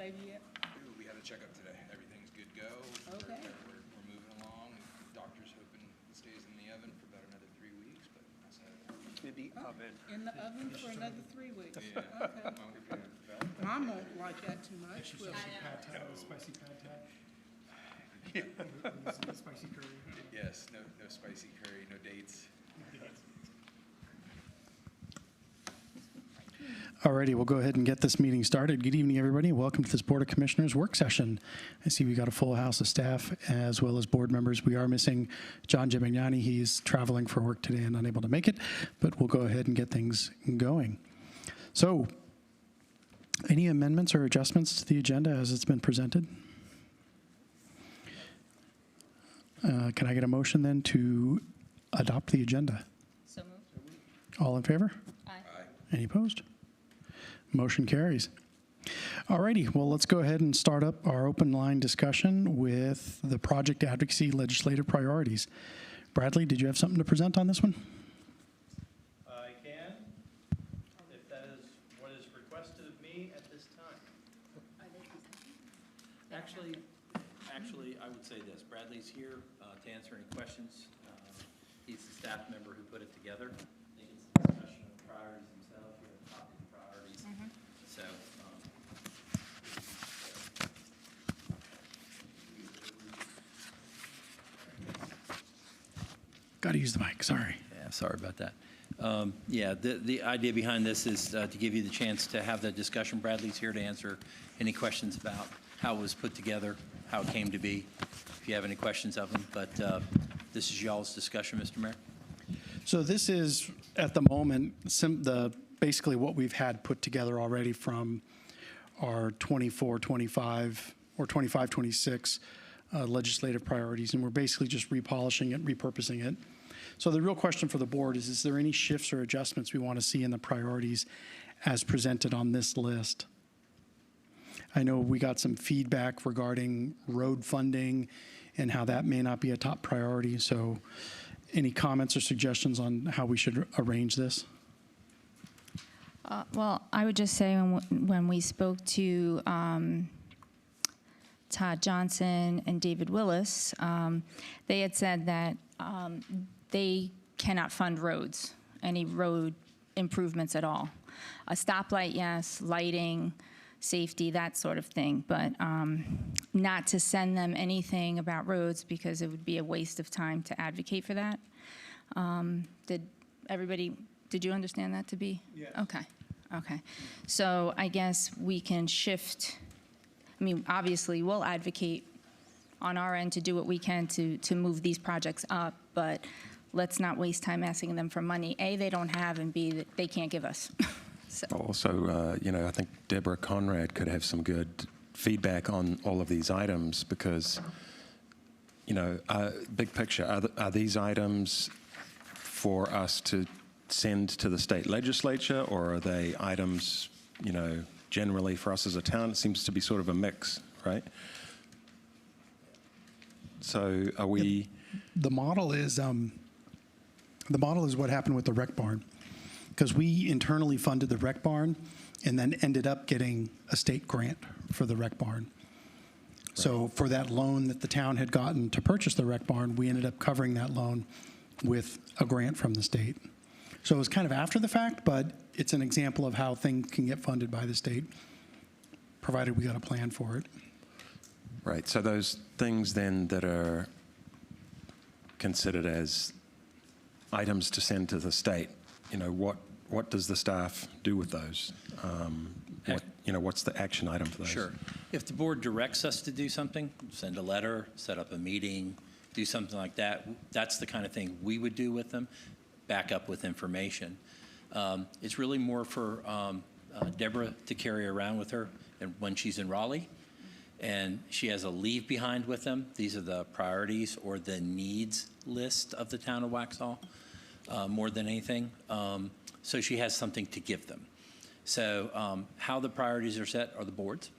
baby yet? Ooh, we had a checkup today. Everything's good to go. Okay. We're moving along. Doctor's hoping it stays in the oven for about another 3 weeks, but that's In the oven. In the oven for another 3 weeks? yeah. Okay. Mom won't like that too much, will she? Pad thai, spicy pad thai. With spicy curry. Yes, no spicy curry, no dates. Alrighty, we'll go ahead and get this meeting started. Good evening, everybody. Welcome to this Board of Commissioners work session. I see we got a full house of staff as well as board members. We are missing John Gemignani. He's traveling for work today and unable to make it, but we'll go ahead and get things going. So, any amendments or adjustments to the agenda as it's been presented? Can I get a motion then to adopt the agenda? So moved. All in favor? Aye. Any opposed? Motion carries. All righty, well, let's go ahead and start up our open line discussion with the Project Advocacy legislative priorities. Bradley, did you have something to present on this one? I can, if that is what is requested of me at this time. Actually, I would say this. Bradley's here to answer any questions. He's the staff member who put it together. I think it's a discussion of priorities themselves. You have a copy of the priorities. So, Got to use the mic, sorry. yeah, sorry about that. Yeah, the idea behind this is to give you the chance to have the discussion. Bradley's here to answer any questions about how it was put together, how it came to be, if you have any questions of him. But this is y'all's discussion, Mr. Mayor. So this is, at the moment, basically what we've had put together already from our 24-25 or 25-26 legislative priorities, and we're basically just repolishing it, repurposing it. So the real question for the board is there any shifts or adjustments we want to see in the priorities as presented on this list? I know we got some feedback regarding road funding and how that may not be a top priority. So any comments or suggestions on how we should arrange this? Well, I would just say when we spoke to Todd Johnson and David Willis, they had said that they cannot fund roads, any road improvements at all. A stoplight, yes, lighting, safety, that sort of thing, but not to send them anything about roads because it would be a waste of time to advocate for that. Did you understand that to be? Yes. Okay. So I guess we can shift. I mean, obviously, we'll advocate on our end to do what we can to move these projects up, but let's not waste time asking them for money. A, they don't have, and B, that they can't give us. So. Also, I think Deborah Conrad could have some good feedback on all of these items because, big picture, are these items for us to send to the state legislature, or are they items, generally for us as a town? It seems to be sort of a mix, right? So are we... The model is what happened with the rec barn, because we internally funded the rec barn and then ended up getting a state grant for the rec barn. Right. So for that loan that the town had gotten to purchase the rec barn, we ended up covering that loan with a grant from the state. So it was kind of after the fact, but it's an example of how things can get funded by the state, provided we got a plan for it. Right, so those things then that are considered as items to send to the state, what does the staff do with those? What's the action item for those? Sure. If the board directs us to do something, send a letter, set up a meeting, do something like that, that's the kind of thing we would do with them, back up with information. It's really more for Deborah to carry around with her and when she's in Raleigh. And she has a leave behind with them. These are the priorities or the needs list of the town of Waxhaw, more than anything. So she has something to give them. So how the priorities are set are the boards.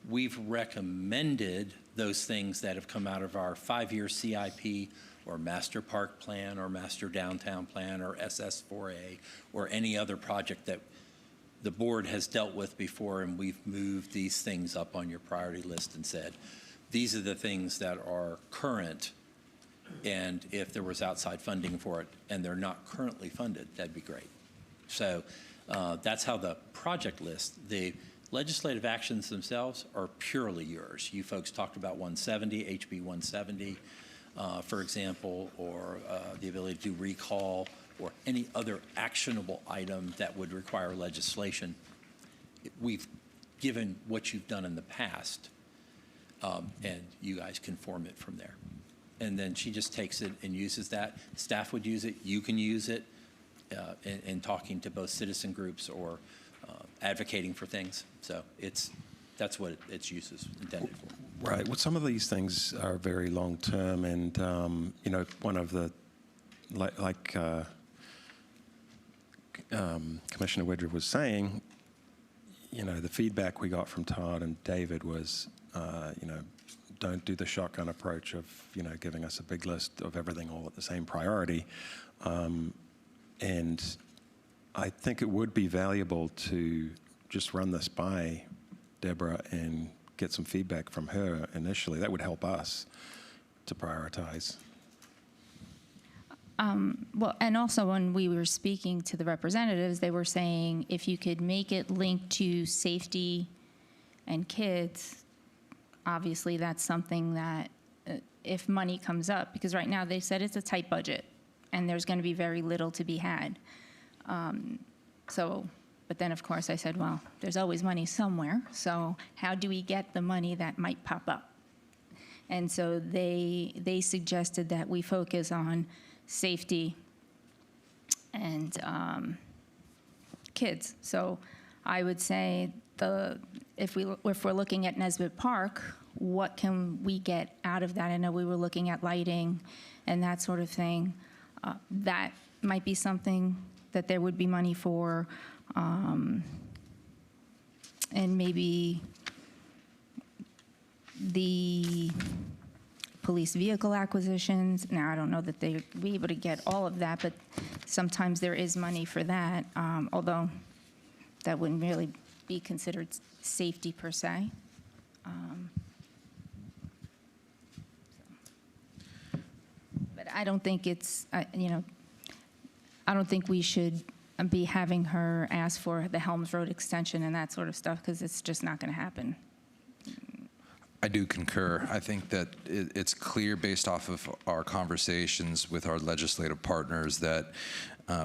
We've recommended those things that have come out of our 5-year CIP or master park plan or master downtown plan or SS4A or any other project that the board has dealt with before, and we've moved these things up on your priority list and said, these are the things that are current, and if there was outside funding for it and they're not currently funded, that'd be great. So that's how the project list, the legislative actions themselves are purely yours. You folks talked about 170, HB 170, for example, or the ability to do recall or any other actionable item that would require legislation. We've given what you've done in the past, and you guys can form it from there. And then she just takes it and uses that. Staff would use it. You can use it in talking to both citizen groups or advocating for things. So that's what its use is intended for. Right. Well, some of these things are very long-term, and, one of the, like Commissioner Woodruff was saying, the feedback we got from Todd and David was, don't do the shotgun approach of, giving us a big list of everything all at the same priority. And I think it would be valuable to just run this by Deborah and get some feedback from her initially. That would help us to prioritize. Well, and also when we were speaking to the representatives, they were saying if you could make it linked to safety and kids, obviously that's something that if money comes up, because right now they said it's a tight budget and there's going to be very little to be had. But then of course I said, well, there's always money somewhere. So how do we get the money that might pop up? And so they suggested that we focus on safety and kids. So I would say if we're looking at Nesbitt Park, what can we get out of that? I know we were looking at lighting and that sort of thing. That might be something that there would be money for, and maybe the police vehicle acquisitions. Now, I don't know that they'd be able to get all of that, but sometimes there is money for that, although that wouldn't really be considered safety per se. But I don't think it's, I don't think we should be having her ask for the Helms Road extension and that sort of stuff, because it's just not going to happen. I do concur. I think that it's clear based off of our conversations with our legislative partners that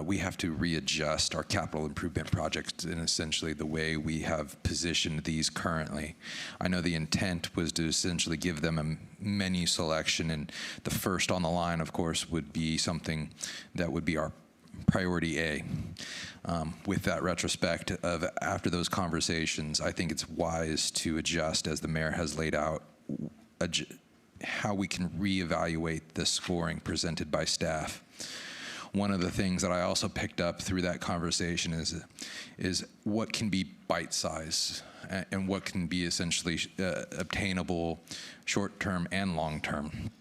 we have to readjust our capital improvement projects in essentially the way we have positioned these currently. I know the intent was to essentially give them a menu selection, and the first on the line, of course, would be something that would be our priority A. With that retrospect of after those conversations, I think it's wise to adjust, as the mayor has laid out, how we can reevaluate the scoring presented by staff. One of the things that I also picked up through that conversation is what can be bite-sized and what can be essentially obtainable short-term and long-term.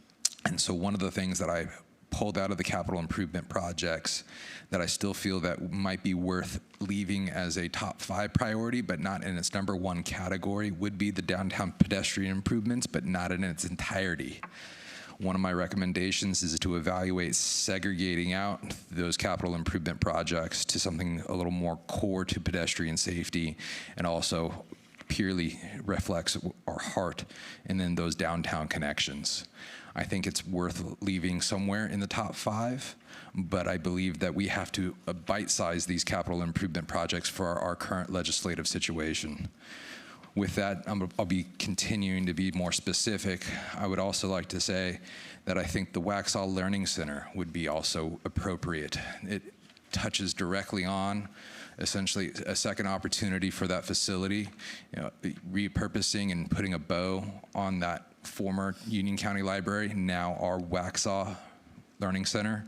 And so one of the things that I pulled out of the capital improvement projects that I still feel that might be worth leaving as a top 5 priority, but not in its #1 category, would be the downtown pedestrian improvements, but not in its entirety. One of my recommendations is to evaluate segregating out those capital improvement projects to something a little more core to pedestrian safety, and also purely reflects our heart and then those downtown connections. I think it's worth leaving somewhere in the top 5, but I believe that we have to bite-size these capital improvement projects for our current legislative situation. With that, I'll be continuing to be more specific. I would also like to say that I think the Waxhaw Learning Center would be also appropriate. It touches directly on essentially a second opportunity for that facility, repurposing and putting a bow on that former Union County Library, now our Waxhaw Learning Center.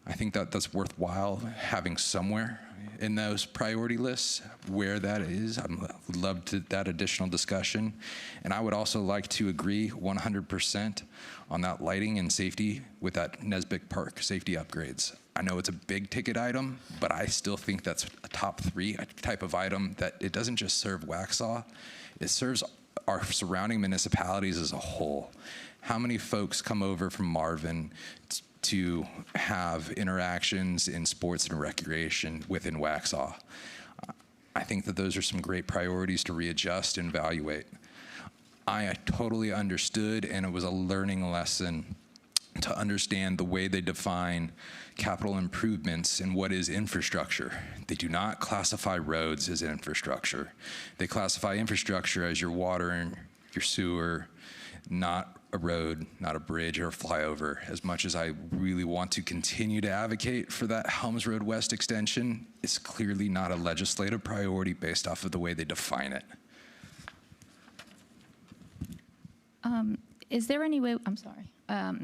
I think that that's worthwhile having somewhere. in those priority lists, where that is. I'd love that additional discussion. And I would also like to agree 100% on that lighting and safety with that Nesbitt Park safety upgrades. I know it's a big ticket item, but I still think that's a top 3 type of item that it doesn't just serve Waxhaw, it serves our surrounding municipalities as a whole. How many folks come over from Marvin to have interactions in sports and recreation within Waxhaw? I think that those are some great priorities to readjust and evaluate. I totally understood, and it was a learning lesson to understand the way they define capital improvements and what is infrastructure. They do not classify roads as infrastructure. They classify infrastructure as your water and your sewer, not a road, not a bridge or a flyover. As much as I really want to continue to advocate for that Helms Road West extension, it's clearly not a legislative priority based off of the way they define it. Is there any way, I'm sorry,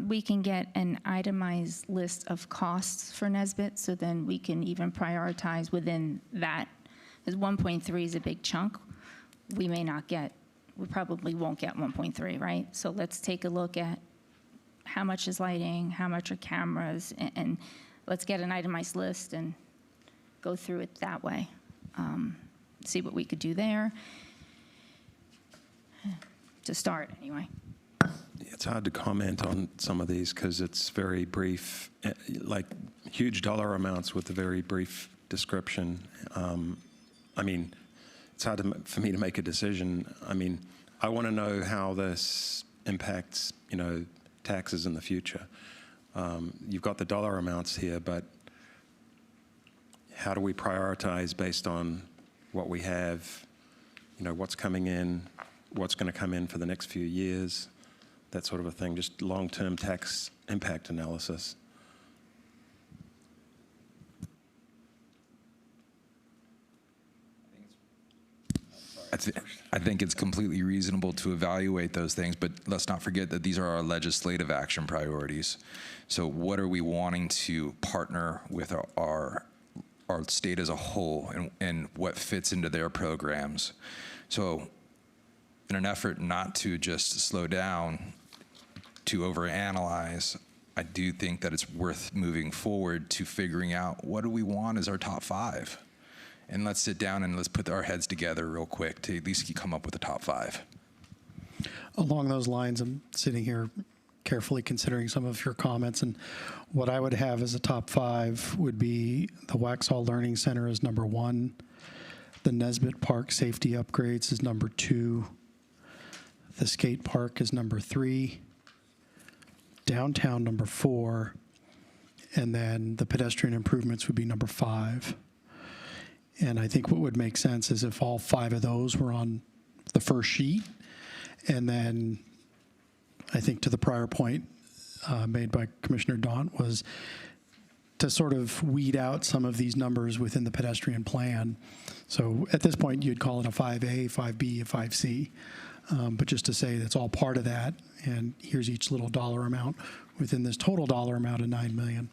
we can get an itemized list of costs for Nesbitt, so then we can even prioritize within that? Because 1.3 is a big chunk. We probably won't get 1.3, right? So let's take a look at how much is lighting, how much are cameras, and let's get an itemized list and go through it that way. See what we could do there. To start, anyway. It's hard to comment on some of these because it's very brief, like huge dollar amounts with a very brief description. I mean, it's hard for me to make a decision. I mean, I want to know how this impacts, taxes in the future. You've got the dollar amounts here, but how do we prioritize based on what we have, what's coming in, what's going to come in for the next few years, that sort of a thing, just long-term tax impact analysis. I think it's completely reasonable to evaluate those things, but let's not forget that these are our legislative action priorities. So what are we wanting to partner with our state as a whole, and what fits into their programs? So in an effort not to just slow down, to overanalyze, I do think that it's worth moving forward to figuring out what do we want as our top 5. And let's sit down and let's put our heads together real quick to at least come up with a top 5. Along those lines, I'm sitting here carefully considering some of your comments, and what I would have as a top 5 would be the Waxhaw Learning Center is number 1, the Nesbitt Park safety upgrades is number 2, the skate park is number 3, downtown number 4, and then the pedestrian improvements would be number 5. And I think what would make sense is if all 5 of those were on the first sheet, and then I think to the prior point made by Commissioner Daunt was to sort of weed out some of these numbers within the pedestrian plan. So at this point, you'd call it a 5A, 5B, a 5C. But just to say that's all part of that, and here's each little dollar amount within this total dollar amount of $9 million.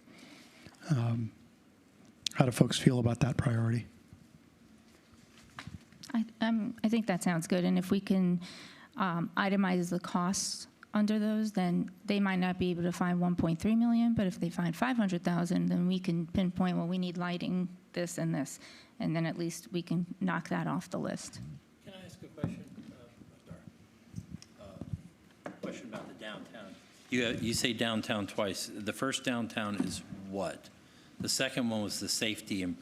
How do folks feel about that priority? I think that sounds good, and if we can itemize the costs under those, then they might not be able to find 1.3 million, but if they find 500,000, then we can pinpoint, well, we need lighting, this and this, and then at least we can knock that off the list. Can I ask a question? Question about the downtown. You say downtown twice. The first downtown is what? The second one was the safety and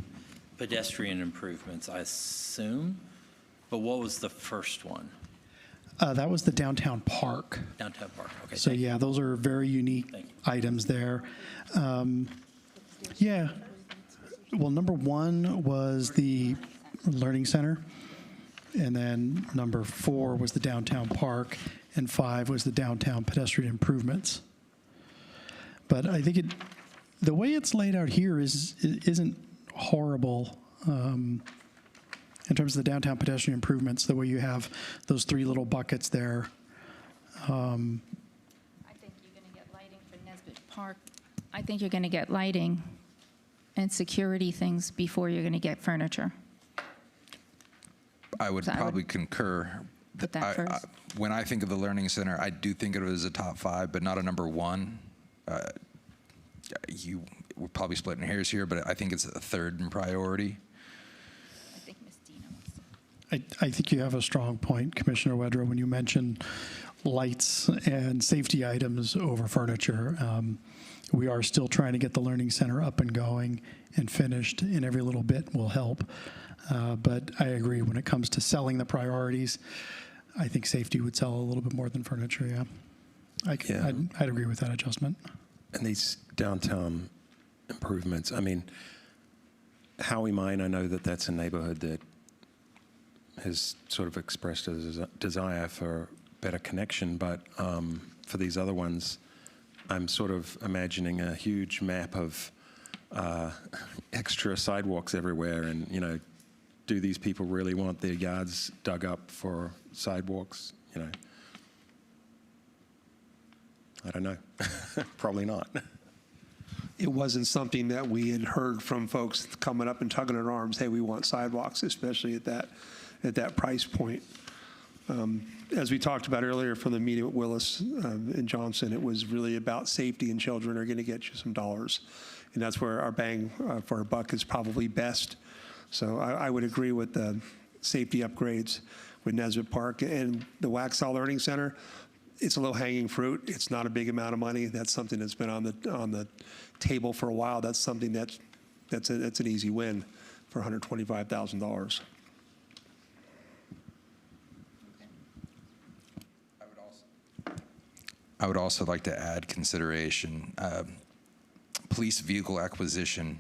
pedestrian improvements, I assume? But what was the first one? That was the downtown park. Downtown park, okay. So yeah, those are very unique items there. Yeah. Well, number 1 was the Learning Center, and then number 4 was the downtown park, and 5 was the downtown pedestrian improvements. But I think the way it's laid out here isn't horrible in terms of the downtown pedestrian improvements, the way you have those 3 little buckets there. I think you're going to get lighting for Nesbitt Park. I think you're going to get lighting, and security things before you're going to get furniture. I would So I would probably concur. put that first. When I think of the Learning Center, I do think of it as a top 5, but not a number 1. We're probably splitting hairs here, but I think it's a third in priority. I think Ms. Dina wants to. I think you have a strong point, Commissioner Wedra, when you mention lights and safety items over furniture. We are still trying to get the Learning Center up and going and finished, and every little bit will help. But I agree, when it comes to selling the priorities, I think safety would sell a little bit more than furniture, yeah. I'd agree with that adjustment. And these downtown improvements, I mean, Howie Mine, I know that that's a neighborhood that has sort of expressed a desire for better connection, but for these other ones, I'm sort of imagining a huge map of extra sidewalks everywhere, and, you know, do these people really want their yards dug up for sidewalks? You know, I don't know. Probably not. It wasn't something that we had heard from folks coming up and tugging at arms, hey, we want sidewalks, especially at that price point. As we talked about earlier from the meeting with Willis and Johnson, it was really about safety, and children are going to get you some dollars. And that's where our bang for our buck is probably best. So I would agree with the safety upgrades with Nesbitt Park and the Waxhaw Learning Center. It's a low-hanging fruit. It's not a big amount of money. That's something that's been on the table for a while. That's something that's an easy win for $125,000. I would also like to add consideration, police vehicle acquisition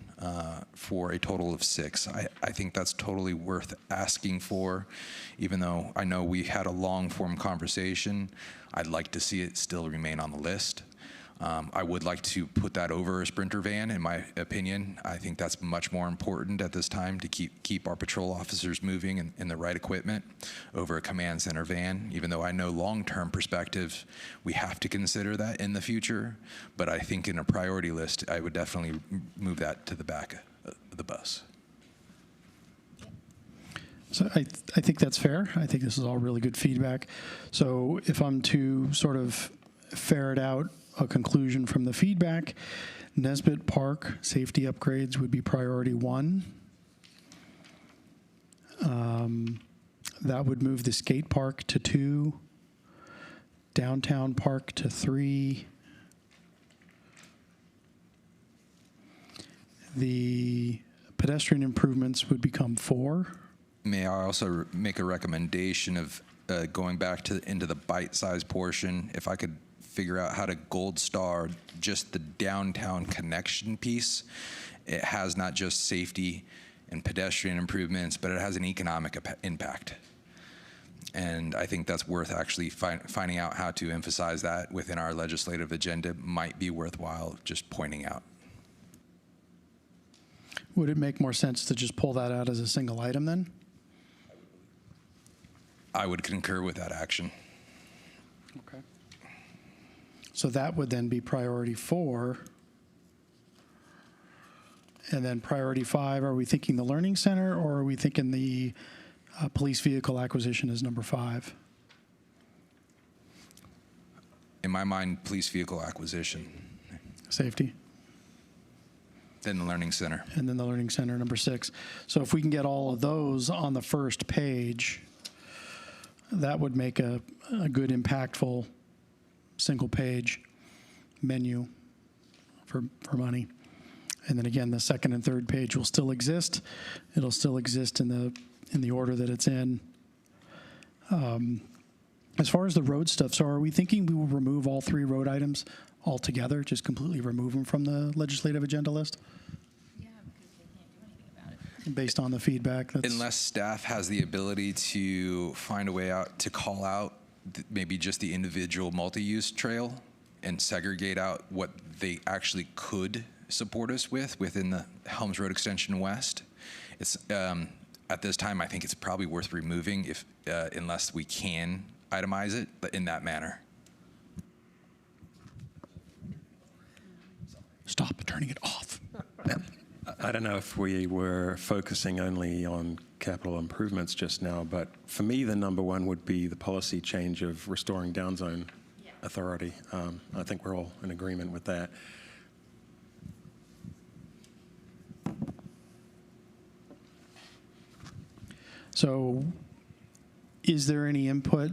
for a total of 6. I think that's totally worth asking for, even though I know we had a long-form conversation. I'd like to see it still remain on the list. I would like to put that over a Sprinter van, in my opinion. I think that's much more important at this time to keep our patrol officers moving in the right equipment over a command center van, even though I know long-term perspective, we have to consider that in the future. But I think in a priority list, I would definitely move that to the back of the bus. So I think that's fair. I think this is all really good feedback. So if I'm to sort of ferret out a conclusion from the feedback, Nesbitt Park safety upgrades would be priority 1. That would move the skate park to 2, downtown park to 3, the pedestrian improvements would become 4. May I also make a recommendation of going back into the bite-sized portion? If I could figure out how to gold star just the downtown connection piece. It has not just safety and pedestrian improvements, but it has an economic impact. And I think that's worth actually finding out how to emphasize that within our legislative agenda. Might be worthwhile just pointing out. Would it make more sense to just pull that out as a single item then? I would concur with that action. Okay. So that would then be priority 4. And then priority 5, are we thinking the Learning Center, or are we thinking the police vehicle acquisition is number 5? In my mind, police vehicle acquisition, Safety. then the Learning Center. And then the Learning Center, number 6. So if we can get all of those on the first page, that would make a good, impactful, single-page menu for money. And then again, the second and third page will still exist. It'll still exist in the order that it's in. As far as the road stuff, so are we thinking we will remove all 3 road items altogether, just completely remove them from the legislative agenda list? Yeah, because they can't do anything about it. Based on the feedback that's... Unless staff has the ability to find a way out to call out maybe just the individual multi-use trail and segregate out what they actually could support us with within the Helms Road Extension West. It's at this time, I think it's probably worth removing if unless we can itemize it in that manner. Stop turning it off. I don't know if we were focusing only on capital improvements just now, but for me, the number one would be the policy change of restoring downzone authority. I think we're all in agreement with that. So is there any input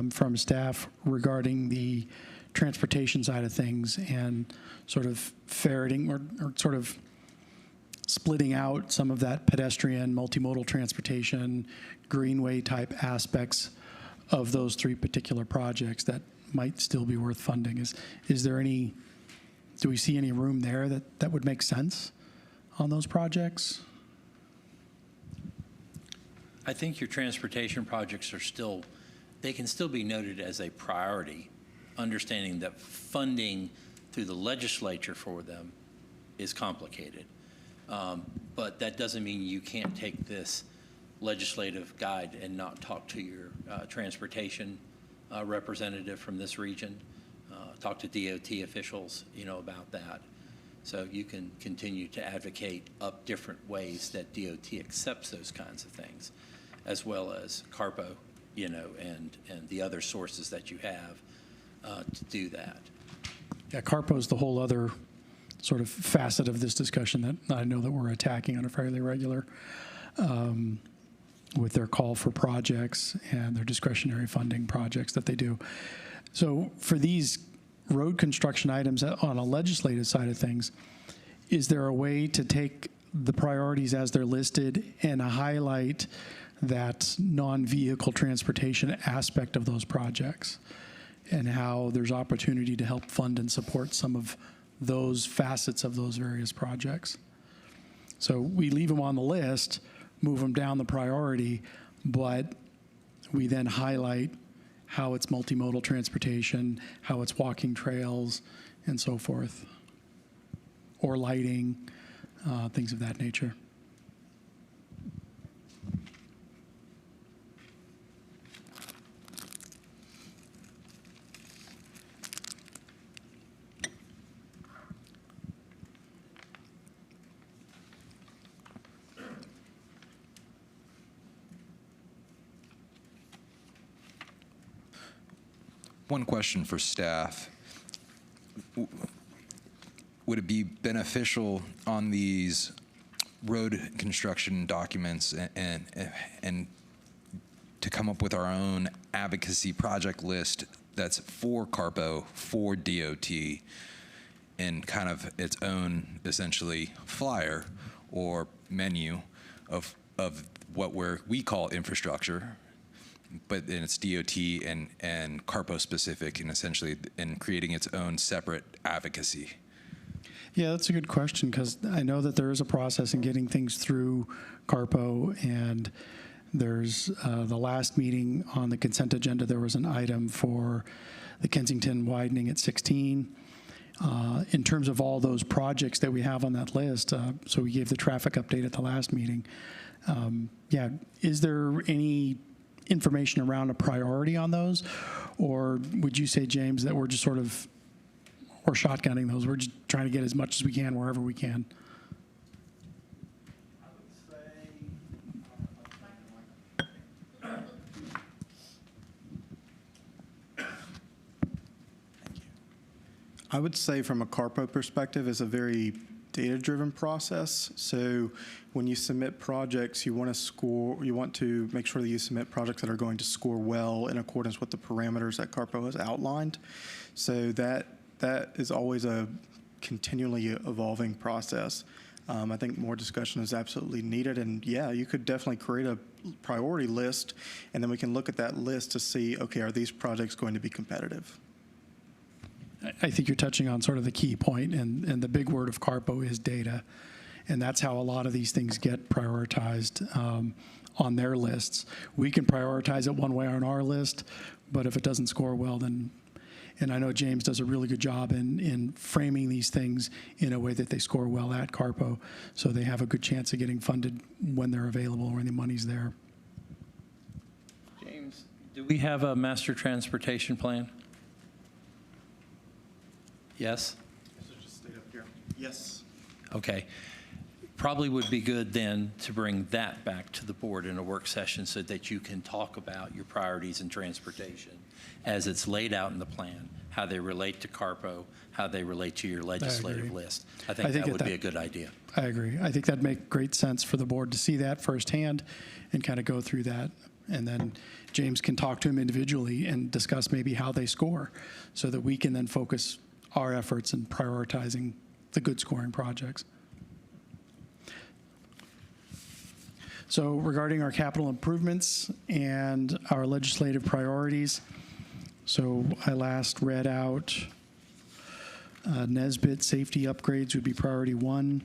from staff regarding the transportation side of things and sort of ferreting or sort of splitting out some of that pedestrian, multimodal transportation, greenway type aspects of those three particular projects that might still be worth funding? Is there any, do we see any room there that would make sense on those projects? I think your transportation projects are still, they can still be noted as a priority, understanding that funding through the legislature for them is complicated. But that doesn't mean you can't take this legislative guide and not talk to your transportation representative from this region, talk to DOT officials, about that. So you can continue to advocate up different ways that DOT accepts those kinds of things, as well as CARPO, and the other sources that you have to do that. Yeah, CARPO is the whole other sort of facet of this discussion that I know that we're attacking on a fairly regular with their call for projects and their discretionary funding projects that they do. So for these road construction items on a legislative side of things, is there a way to take the priorities as they're listed and highlight that non-vehicle transportation aspect of those projects and how there's opportunity to help fund and support some of those facets of those various projects? So we leave them on the list, move them down the priority, but we then highlight how it's multimodal transportation, how it's walking trails, and so forth, or lighting, things of that nature. One question for staff. Would it be beneficial on these road construction documents and to come up with our own advocacy project list that's for CARPO, for DOT, and kind of its own essentially flyer or menu of what we call infrastructure, but then it's DOT and CARPO specific, and essentially in creating its own separate advocacy? Yeah, that's a good question, because I know that there is a process in getting things through CARPO, and there's the last meeting on the consent agenda, there was an item for the Kensington widening at 16. In terms of all those projects that we have on that list, so we gave the traffic update at the last meeting. Yeah, is there any information around a priority on those? Or would you say, James, that we're just sort of, we're shotgunning those, we're just trying to get as much as we can wherever we can? I would say from a CARPO perspective, it's a very data-driven process. So when you submit projects, you want to make sure that you submit projects that are going to score well in accordance with the parameters that CARPO has outlined. So that is always a continually evolving process. I think more discussion is absolutely needed. And yeah, you could definitely create a priority list, and then we can look at that list to see, okay, are these projects going to be competitive? I think you're touching on sort of the key point, and the big word of CARPO is data. And that's how a lot of these things get prioritized on their lists. We can prioritize it one way on our list, but if it doesn't score well, then, and I know James does a really good job in framing these things in a way that they score well at CARPO, so they have a good chance of getting funded when they're available, when the money's there. James, do we have a master transportation plan? Yes? So just stay up here. Yes. Okay. Probably would be good then to bring that back to the board in a work session so that you can talk about your priorities in transportation as it's laid out in the plan, how they relate to CARPO, how they relate to your legislative agree. list. I think that would be a good idea. I agree. I think that'd make great sense for the board to see that firsthand and kind of go through that. And then James can talk to him individually and discuss maybe how they score so that we can then focus our efforts in prioritizing the good scoring projects. So regarding our capital improvements and our legislative priorities, so I last read out Nesbit safety upgrades would be priority 1.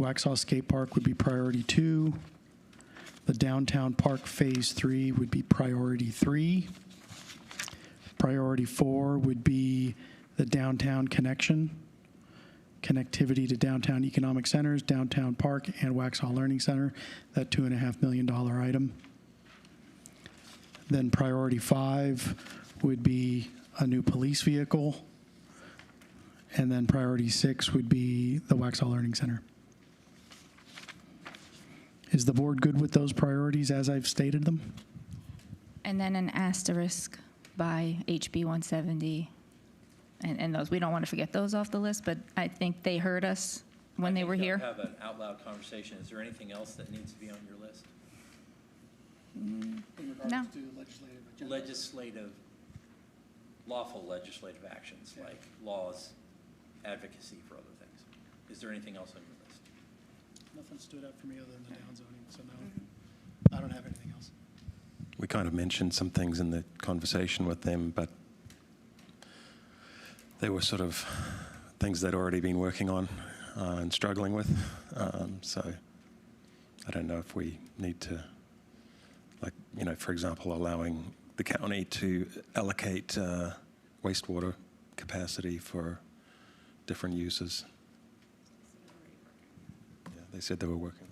Waxhaw Skate Park would be priority 2. The downtown park phase 3 would be priority 3. Priority 4 would be the downtown connectivity to downtown economic centers, downtown park, and Waxhaw Learning Center, that $2.5 million item. Then priority 5 would be a new police vehicle. And then priority 6 would be the Waxhaw Learning Center. Is the board good with those priorities as I've stated them? And then an asterisk by HB 170. And those, we don't want to forget those off the list, but I think they heard us when they were here. Have an out loud conversation. Is there anything else that needs to be on your list? In regards No. to legislative agenda? Legislative, lawful legislative actions like laws, advocacy for other things. Is there anything else on your list? Nothing stood out for me other than the down zoning, so no, I don't have anything else. We kind of mentioned some things in the conversation with them, but they were sort of things they'd already been working on and struggling with. So I don't know if we need to, like, you know, for example, allowing the county to allocate wastewater capacity for different uses. Yeah, they said they were working.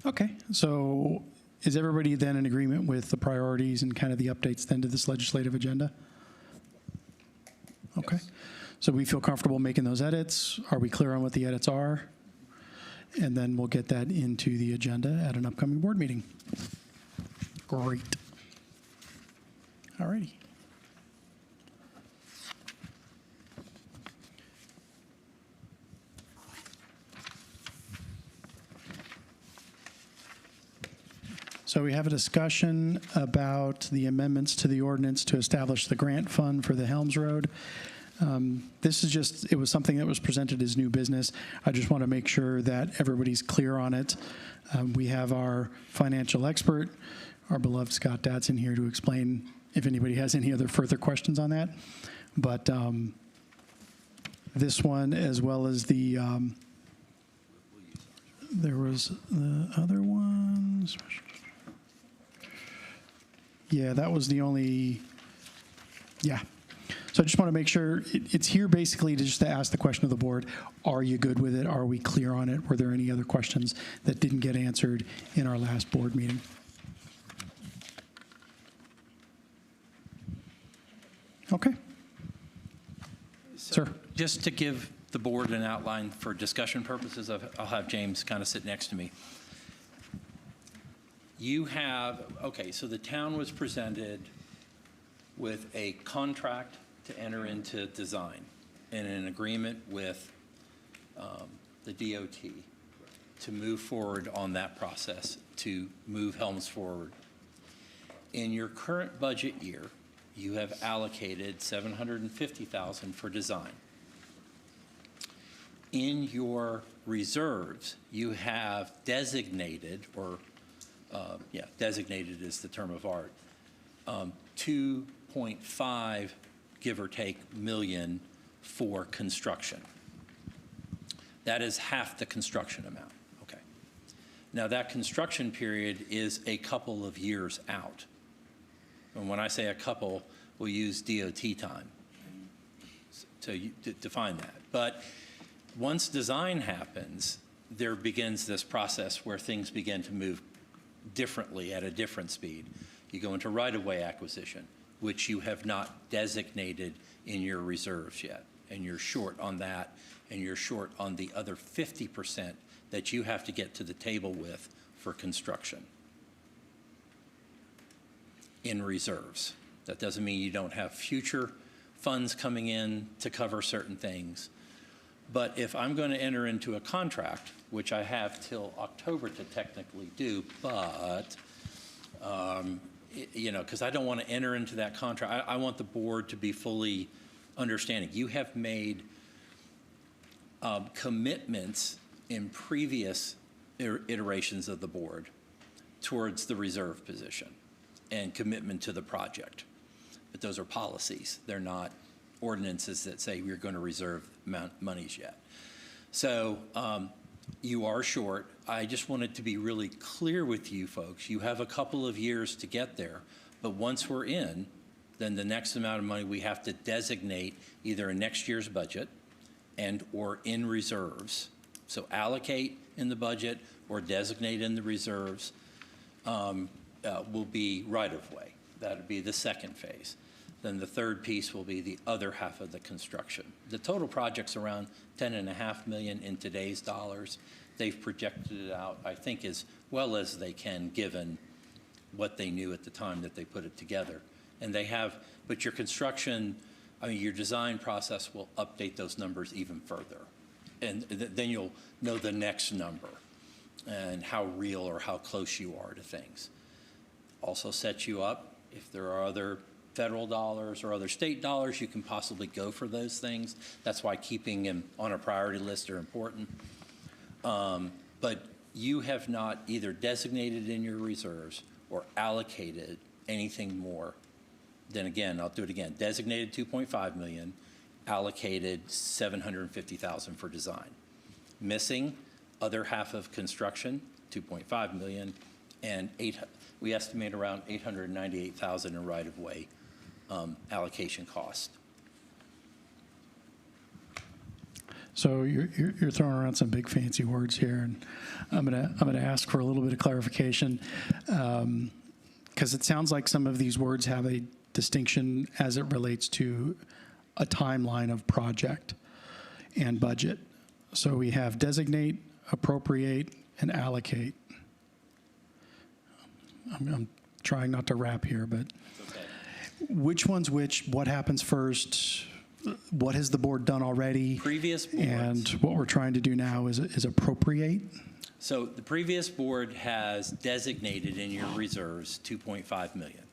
Okay, so is everybody then in agreement with the priorities and kind of the updates then to this legislative agenda? Okay, so we feel comfortable making those edits. Are we clear on what the edits are? And then we'll get that into the agenda at an upcoming board meeting. Great. All righty. So we have a discussion about the amendments to the ordinance to establish the grant fund for the Helms Road. This is just, it was something that was presented as new business. I just want to make sure that everybody's clear on it. We have our financial expert, our beloved Scott Datsun, here to explain if anybody has any other further questions on that. But this one, as well as the, there was the other ones. Yeah, that was the only, yeah. So I just want to make sure, it's here basically to just to ask the question of the board, are you good with it? Are we clear on it? Were there any other questions that didn't get answered in our last board meeting? Okay. Sir. Just to give the board an outline for discussion purposes, I'll have James kind of sit next to me. You have, okay, so the town was presented with a contract to enter into design and an agreement with the DOT to move forward on that process, to move Helms forward. In your current budget year, you have allocated $750,000 for design. In your reserves, you have designated, or designated is the term of art, 2.5, give or take, million for construction. That is half the construction amount. Okay. Now that construction period is a couple of years out. And when I say a couple, we'll use DOT time to define that. But once design happens, there begins this process where things begin to move differently at a different speed. You go into right-of-way acquisition, which you have not designated in your reserves yet. and you're short on that, and you're short on the other 50% that you have to get to the table with for construction in reserves. That doesn't mean you don't have future funds coming in to cover certain things. But if I'm going to enter into a contract, which I have till October to technically do, but, because I don't want to enter into that contract, I want the board to be fully understanding. You have made commitments in previous iterations of the board towards the reserve position and commitment to the project. But those are policies. They're not ordinances that say we're going to reserve monies yet. So you are short. I just wanted to be really clear with you folks. You have a couple of years to get there, but once we're in, then the next amount of money we have to designate either in next year's budget and or in reserves. So allocate in the budget or designate in the reserves will be right-of-way. That would be the second phase. Then the third piece will be the other half of the construction. The total project's around $10.5 million in today's dollars. They've projected it out, I think, as well as they can, given what they knew at the time that they put it together. And they have, but your construction, your design process will update those numbers even further. And then you'll know the next number and how real or how close you are to things. Also sets you up, if there are other federal dollars or other state dollars, you can possibly go for those things. That's why keeping them on a priority list are important. But you have not either designated in your reserves or allocated anything more than, again, I'll do it again, designated $2.5 million, allocated $750,000 for design. Missing, other half of construction, $2.5 million, and we estimate around $898,000 in right-of-way allocation cost. So you're throwing around some big fancy words here, and I'm gonna ask for a little bit of clarification, because it sounds like some of these words have a distinction as it relates to a timeline of project and budget. So we have designate, appropriate, and allocate. I'm trying not to rap here, but Okay. which one's which? What happens first? What has the board done already? Previous boards. And what we're trying to do now is appropriate. So the previous board has designated in your reserves $2.5 million.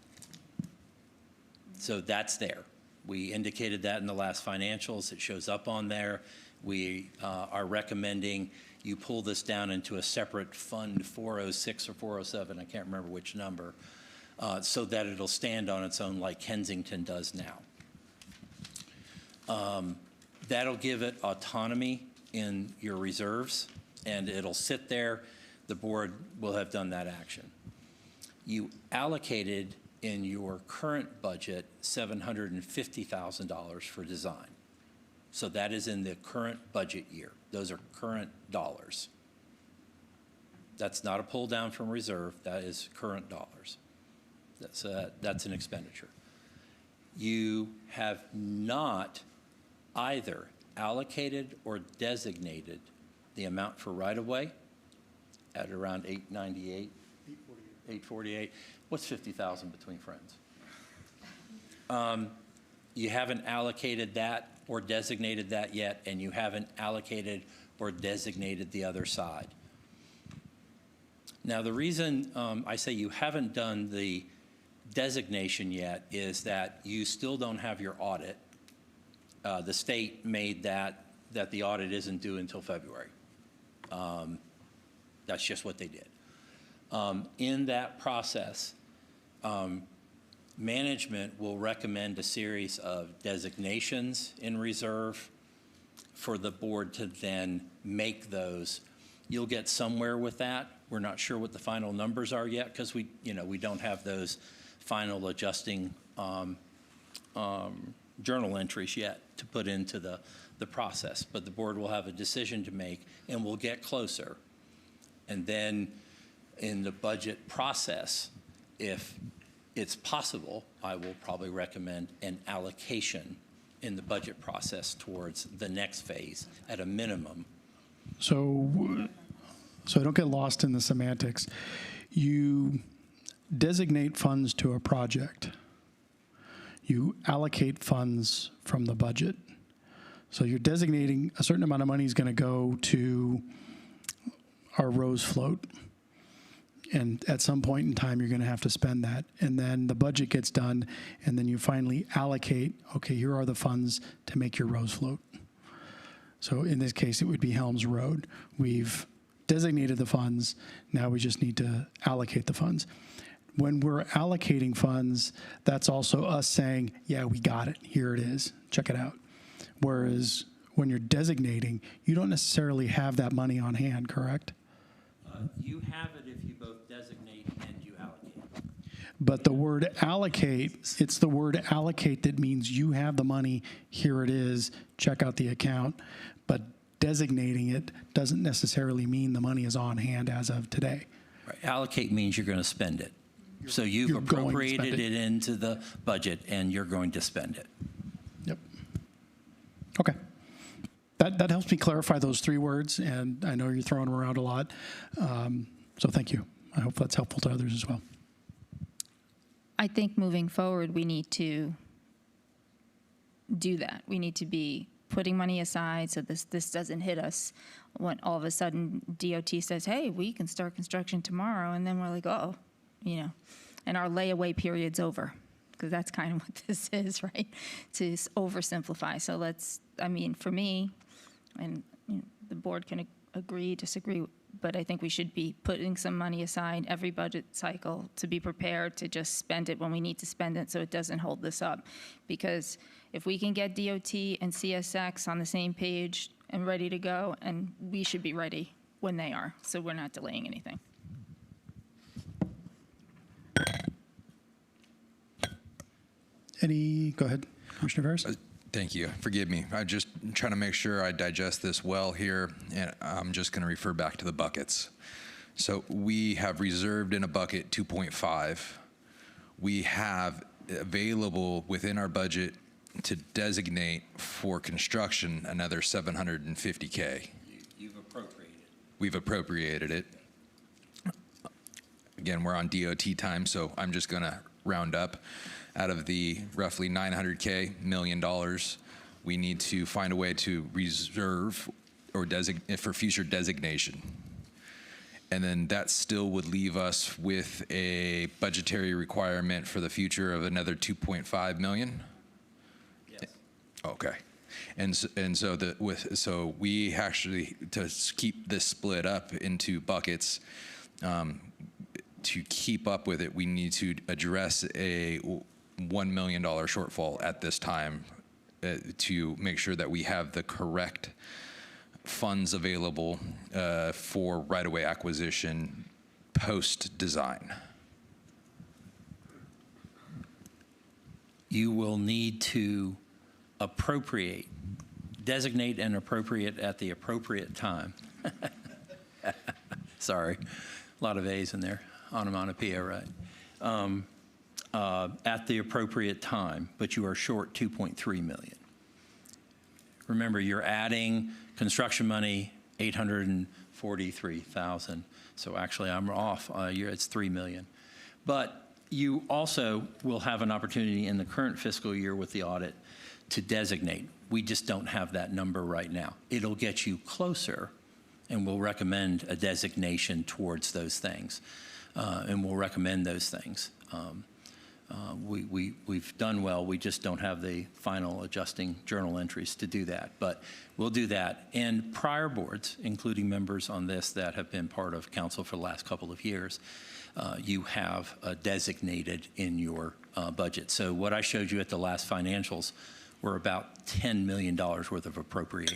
So that's there. We indicated that in the last financials. It shows up on there. We are recommending you pull this down into a separate fund 406 or 407, I can't remember which number, so that it'll stand on its own like Kensington does now. That'll give it autonomy in your reserves, and it'll sit there. The board will have done that action. You allocated in your current budget $750,000 for design. So that is in the current budget year. Those are current dollars. That's not a pull down from reserve. That is current dollars. That's an expenditure. You have not either allocated or designated the amount for right-of-way at around 898, 848. What's 50,000 between friends? You haven't allocated that or designated that yet, and you haven't allocated or designated the other side. Now, the reason I say you haven't done the designation yet is that you still don't have your audit. The state made that the audit isn't due until February. That's just what they did. In that process, management will recommend a series of designations in reserve for the board to then make those. You'll get somewhere with that. We're not sure what the final numbers are yet because we don't have those final adjusting journal entries yet to put into the process. But the board will have a decision to make, and we'll get closer. And then in the budget process, if it's possible, I will probably recommend an allocation in the budget process towards the next phase at a minimum. So I don't get lost in the semantics. You designate funds to a project. You allocate funds from the budget. So you're designating a certain amount of money is going to go to our rose float. And at some point in time, you're going to have to spend that. And then the budget gets done, and then you finally allocate, okay, here are the funds to make your rose float. So in this case, it would be Helms Road. We've designated the funds. Now we just need to allocate the funds. When we're allocating funds, that's also us saying, yeah, we got it. Here it is. Check it out. Whereas when you're designating, you don't necessarily have that money on hand, correct? You have it if you both designate and you allocate. But the word allocate, it's the word allocate that means you have the money, here it is, check out the account. But designating it doesn't necessarily mean the money is on hand as of today. Right. Allocate means you're going to spend it. So you've you're going to appropriated spend it into the budget and you're going to spend it. Yep. Okay. That helps me clarify those three words, and I know you're throwing them around a lot. So thank you. I hope that's helpful to others as well. I think moving forward, we need to do that. We need to be putting money aside so this doesn't hit us when all of a sudden DOT says, hey, we can start construction tomorrow, and then we're like, oh, and our layaway period's over, because that's kind of what this is, right? To oversimplify. So for me, and the board can agree, disagree, but I think we should be putting some money aside every budget cycle to be prepared to just spend it when we need to spend it so it doesn't hold this up. Because if we can get DOT and CSX on the same page and ready to go, and we should be ready when they are, so we're not delaying anything. Go ahead, Commissioner Veras. Thank you. Forgive me. I'm just trying to make sure I digest this well here, and I'm just going to refer back to the buckets. So we have reserved in a bucket 2.5. We have available within our budget to designate for construction another $750K. You've appropriated. We've appropriated it. Again, we're on DOT time, so I'm just going to round up. Out of the roughly $900K, $1 million, we need to find a way to reserve or designate for future designation. And then that still would leave us with a budgetary requirement for the future of another 2.5 million. Yes. Okay. So we actually, to keep this split up into buckets, to keep up with it, we need to address a $1 million shortfall at this time to make sure that we have the correct funds available for right-of-way acquisition post-design. You will need to designate and appropriate at the appropriate time. Sorry, a lot of A's in there, onomatopoeia, right? At the appropriate time, but you are short 2.3 million. Remember, you're adding construction money, 843,000. So actually, I'm off. It's 3 million. But you also will have an opportunity in the current fiscal year with the audit to designate. We just don't have that number right now. It'll get you closer, and we'll recommend a designation towards those things, and we'll recommend those things. We've done well. We just don't have the final adjusting journal entries to do that. But we'll do that. And prior boards, including members on this that have been part of council for the last couple of years, you have designated in your budget. So what I showed you at the last financials were about $10 million worth of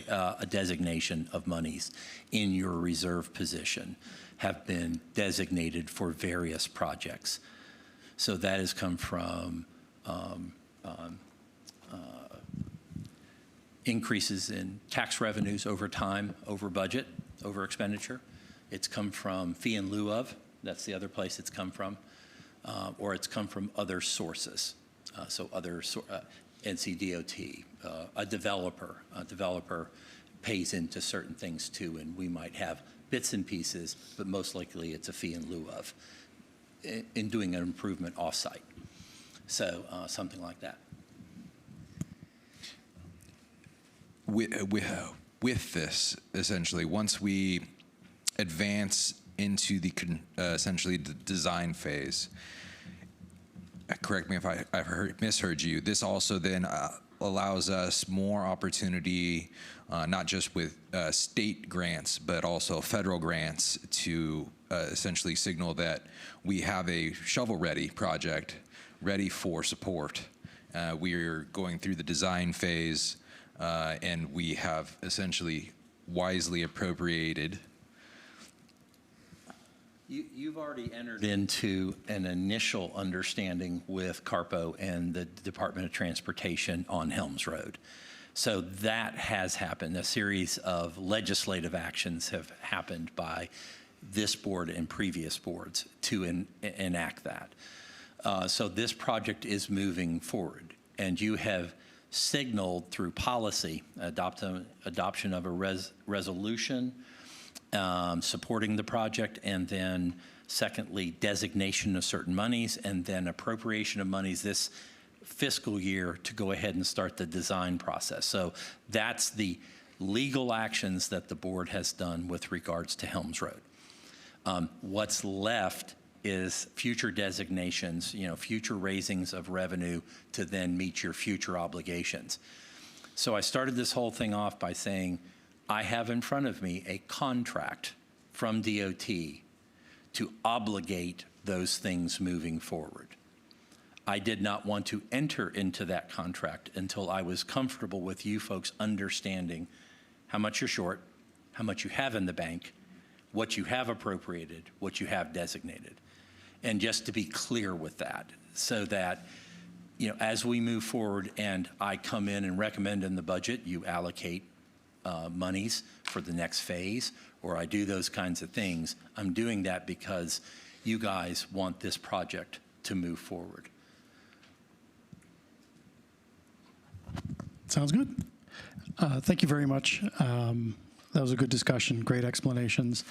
a designation of monies in your reserve position have been designated for various projects. So that has come from increases in tax revenues over time, over budget, over expenditure. It's come from fee in lieu of, that's the other place it's come from, or it's come from other sources. NCDOT, a developer. A developer pays into certain things too, and we might have bits and pieces, but most likely it's a fee in lieu of in doing an improvement off-site. So something like that. With this, essentially, once we advance into the essentially the design phase, correct me if I've misheard you, this also then allows us more opportunity, not just with state grants, but also federal grants to essentially signal that we have a shovel-ready project ready for support. We're going through the design phase, and we have essentially wisely appropriated. You've already entered into an initial understanding with CARPO and the Department of Transportation on Helms Road. So that has happened. A series of legislative actions have happened by this board and previous boards to enact that. So this project is moving forward, and you have signaled through policy adoption of a resolution supporting the project, and then secondly, designation of certain monies, and then appropriation of monies this fiscal year to go ahead and start the design process. So that's the legal actions that the board has done with regards to Helms Road. What's left is future designations, future raisings of revenue to then meet your future obligations. So I started this whole thing off by saying, I have in front of me a contract from DOT to obligate those things moving forward. I did not want to enter into that contract until I was comfortable with you folks understanding how much you're short, how much you have in the bank, what you have appropriated, what you have designated. And just to be clear with that, so that as we move forward and I come in and recommend in the budget, you allocate monies for the next phase, or I do those kinds of things, I'm doing that because you guys want this project to move forward. Sounds good. Thank you very much. That was a good discussion, great explanations.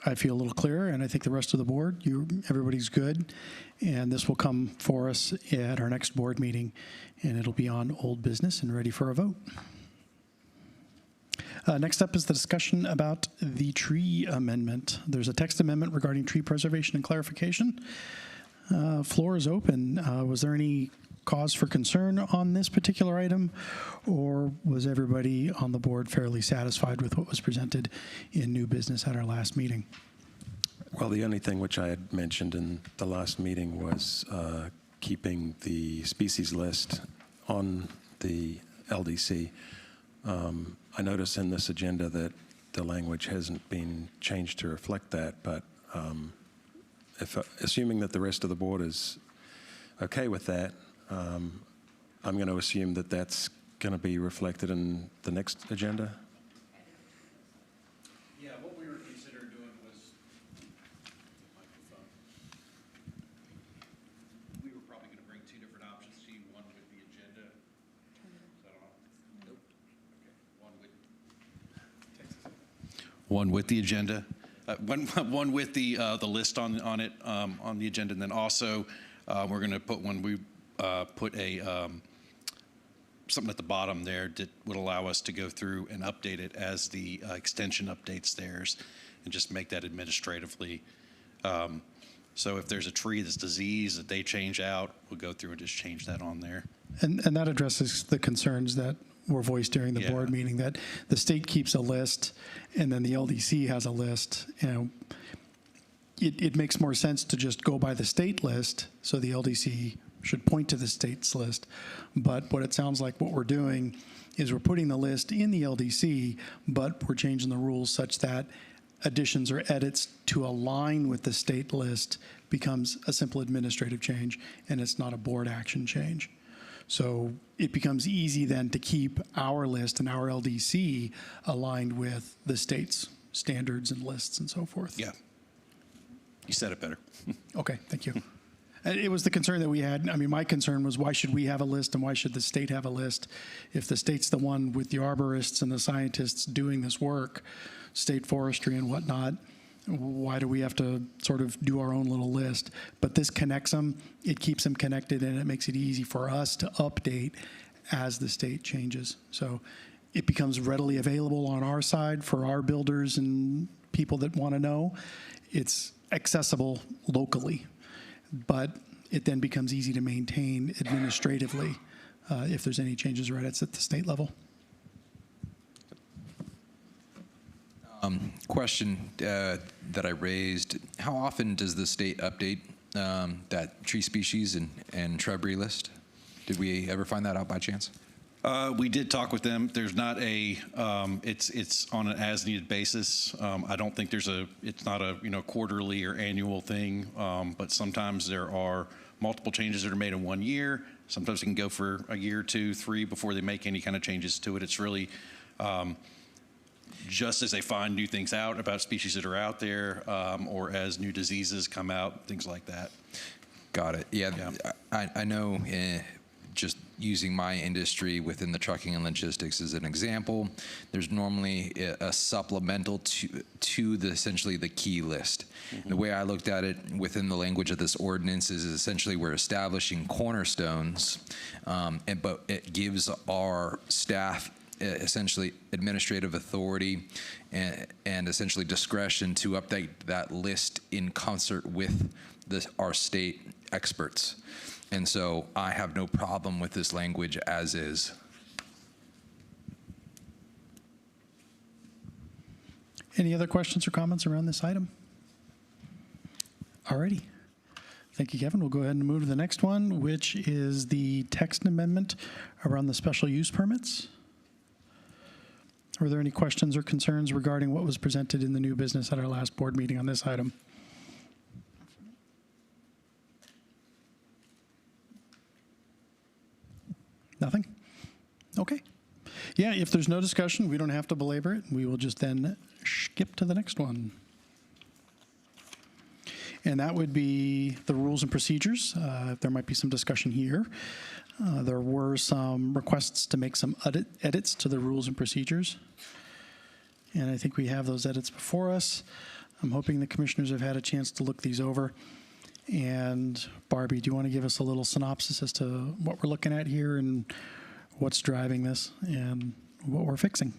I feel a little clearer, and I think the rest of the board, everybody's good. And this will come for us at our next board meeting, and it'll be on old business and ready for a vote. Next up is the discussion about the tree amendment. There's a text amendment regarding tree preservation and clarification. Floor is open. Was there any cause for concern on this particular item, or was everybody on the board fairly satisfied with what was presented in new business at our last meeting? Well, the only thing which I had mentioned in the last meeting was keeping the species list on the LDC. I notice in this agenda that the language hasn't been changed to reflect that, but assuming that the rest of the board is okay with that, I'm going to assume that that's going to be reflected in the next agenda. Yeah, what we were considering doing was, we were probably going to bring two different options to you, one with the agenda. Is that on? Nope. Okay, one with the agenda. One with the list on it, on the agenda, and then also we're going to put put a something at the bottom there that would allow us to go through and update it as the extension updates theirs, and just make that administratively. So if there's a tree that's diseased that they change out, we'll go through and just change that on there. And that addresses the concerns that were voiced during the board meeting, that the state keeps a list and then the LDC has a list. It makes more sense to just go by the state list, so the LDC should point to the state's list. But what it sounds like what we're doing is we're putting the list in the LDC, but we're changing the rules such that additions or edits to align with the state list becomes a simple administrative change, and it's not a board action change. So it becomes easy then to keep our list and our LDC aligned with the state's standards and lists and so forth. Yeah. You said it better. Okay, thank you. It was the concern that we had. I mean, my concern was, why should we have a list and why should the state have a list? If the state's the one with the arborists and the scientists doing this work, state forestry and whatnot, why do we have to sort of do our own little list? But this connects them, it keeps them connected, and it makes it easy for us to update as the state changes. So it becomes readily available on our side for our builders and people that want to know. It's accessible locally, but it then becomes easy to maintain administratively if there's any changes or edits at the state level. Question that I raised, how often does the state update that tree species and shrubbery list? Did we ever find that out by chance? We did talk with them. There's not a, it's on an as-needed basis. I don't think it's not a, quarterly or annual thing, but sometimes there are multiple changes that are made in 1 year. Sometimes it can go for a year, 2, 3 before they make any kind of changes to it. It's really just as they find new things out about species that are out there, or as new diseases come out, things like that. Got it. Yeah. I know just using my industry within the trucking and logistics as an example, there's normally a supplemental to essentially the key list. Mm-hmm. The way I looked at it within the language of this ordinance is essentially we're establishing cornerstones, but it gives our staff essentially administrative authority and essentially discretion to update that list in concert with our state experts. And so I have no problem with this language as is. Any other questions or comments around this item? Alrighty. Thank you, Kevin. We'll go ahead and move to the next one, which is the text amendment around the special use permits. Are there any questions or concerns regarding what was presented in the new business at our last board meeting on this item? Nothing? Okay. Yeah, if there's no discussion, we don't have to belabor it. We will just then skip to the next one. And that would be the rules and procedures. There might be some discussion here. There were some requests to make some edits to the rules and procedures. And I think we have those edits before us. I'm hoping the commissioners have had a chance to look these over. And Barbie, do you want to give us a little synopsis as to what we're looking at here and what's driving this and what we're fixing?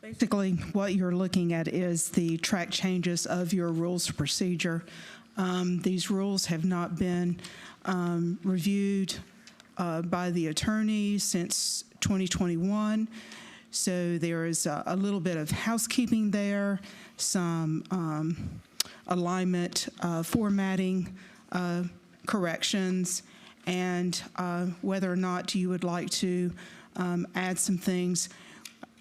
Basically, what you're looking at is the track changes of your rules of procedure. These rules have not been reviewed by the attorney since 2021. So there is a little bit of housekeeping there, some alignment, formatting corrections, and whether or not you would like to add some things.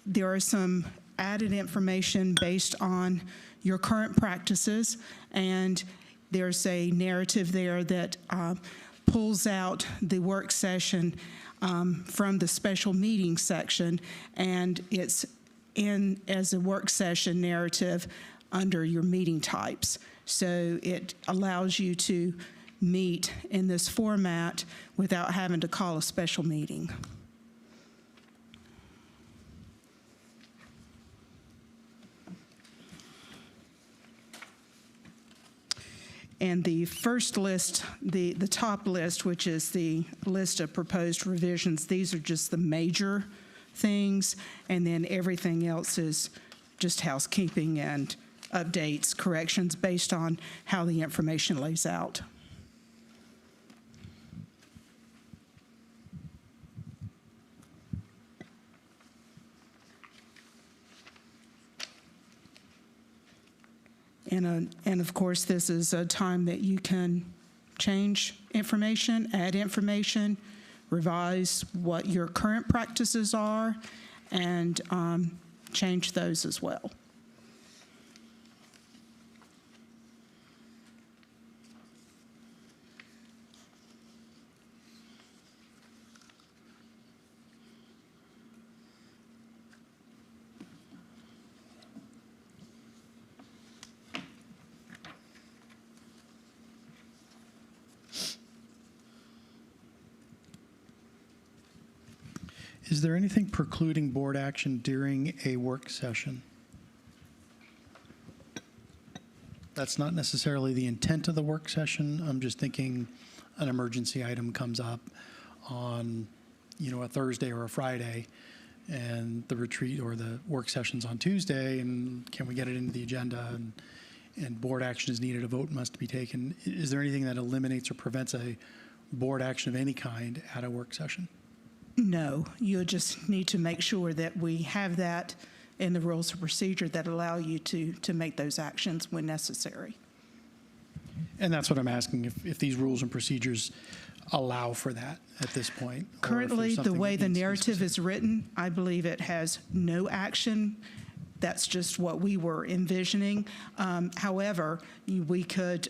There are some added information based on your current practices, and there's a narrative there that pulls out the work session from the special meeting section, and it's in as a work session narrative under your meeting types. So it allows you to meet in this format without having to call a special meeting. And the first list, the top list, which is the list of proposed revisions, these are just the major things, and then everything else is just housekeeping and updates, corrections based on how the information lays out. And of course, this is a time that you can change information, add information, revise what your current practices are, and change those as well. Is there anything precluding board action during a work session? That's not necessarily the intent of the work session. I'm just thinking an emergency item comes up on, a Thursday or a Friday, and the retreat or the work session's on Tuesday, and can we get it into the agenda? And board action is needed, a vote must be taken. Is there anything that eliminates or prevents a board action of any kind at a work session? No, you'll just need to make sure that we have that in the rules of procedure that allow you to make those actions when necessary. And that's what I'm asking, if these rules and procedures allow for that at this point. or if there's Currently, the something way that the needs to be narrative specific. is written, I believe it has no action. That's just what we were envisioning. However, we could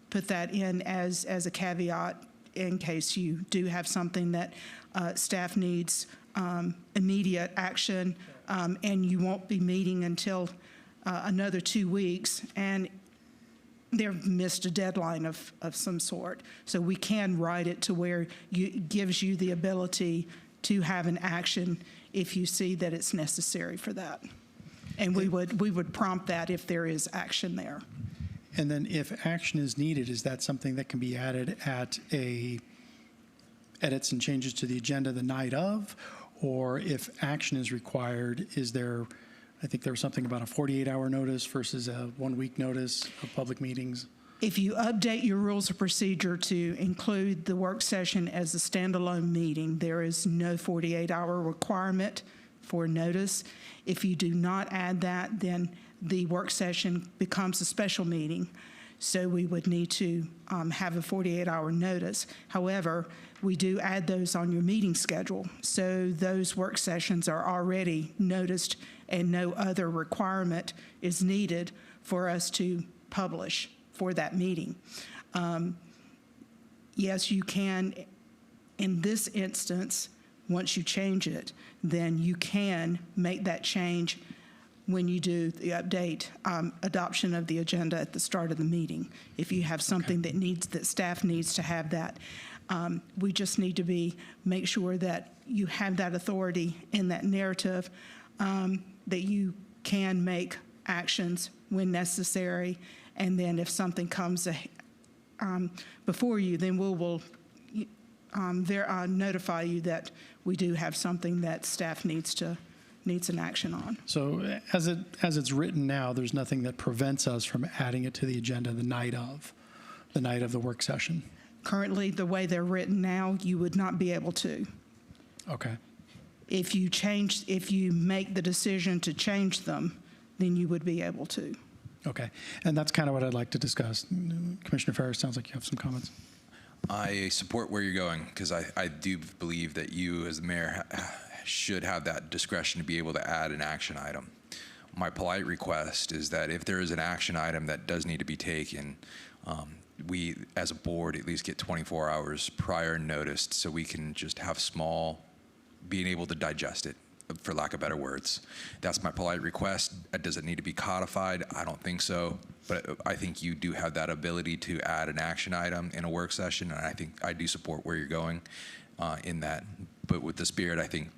put that in as a caveat in case you do have something that staff needs immediate action, and you won't be meeting until another 2 weeks, and they've missed a deadline of some sort. So we can write it to where it gives you the ability to have an action if you see that it's necessary for that. And we would prompt that if there is action there. And then if action is needed, is that something that can be added at edits and changes to the agenda the night of? Or if action is required, is there, I think there was something about a 48-hour notice versus a 1-week notice of public meetings? If you update your rules of procedure to include the work session as a standalone meeting, there is no 48-hour requirement for notice. If you do not add that, then the work session becomes a special meeting. So we would need to have a 48-hour notice. However, we do add those on your meeting schedule. So those work sessions are already noticed and no other requirement is needed for us to publish for that meeting. Yes, you can, in this instance, once you change it, then you can make that change when you do the update, adoption of the agenda at the start of the meeting. If you have something that staff needs to have that. We just need to make sure that you have that authority in that narrative, that you can make actions when necessary, and then if something comes before you, then we will notify you that we do have something that staff needs an action on. So as it's written now, there's nothing that prevents us from adding it to the agenda the night of the work session? Currently, the way they're written now, you would not be able to. Okay. If you make the decision to change them, then you would be able to. Okay. And that's kind of what I'd like to discuss. Commissioner Ferris, sounds like you have some comments. I support where you're going because I do believe that you as the mayor should have that discretion to be able to add an action item. My polite request is that if there is an action item that does need to be taken, we as a board at least get 24 hours prior notice so we can just have being able to digest it, for lack of better words. That's my polite request. Does it need to be codified? I don't think so, but I think you do have that ability to add an action item in a work session, and I think I do support where you're going in that. But with the spirit, I think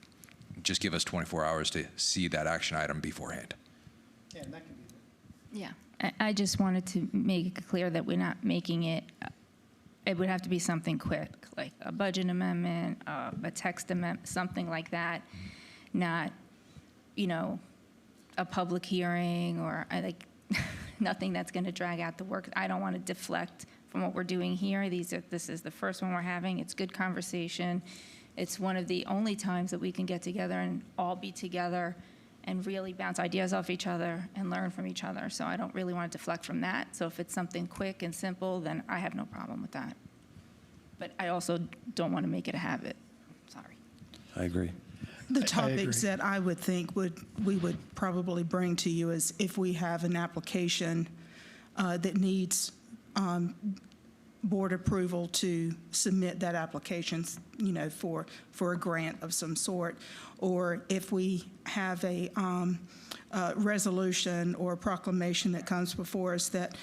just give us 24 hours to see that action item beforehand. Yeah, and that can be Yeah. I just wanted to make it clear that we're not making it, it would have to be something quick, like a budget amendment, a text amendment, something like that, not, a public hearing or nothing that's going to drag out the work. I don't want to deflect from what we're doing here. This is the first one we're having. It's good conversation. It's one of the only times that we can get together and all be together and really bounce ideas off each other and learn from each other. So I don't really want to deflect from that. So if it's something quick and simple, then I have no problem with that. But I also don't want to make it a habit. Sorry. I agree. The agree. topics that I would think we would probably bring to you is if we have an application that needs board approval to submit that application, for a grant of some sort, or if we have a resolution or a proclamation that comes before us that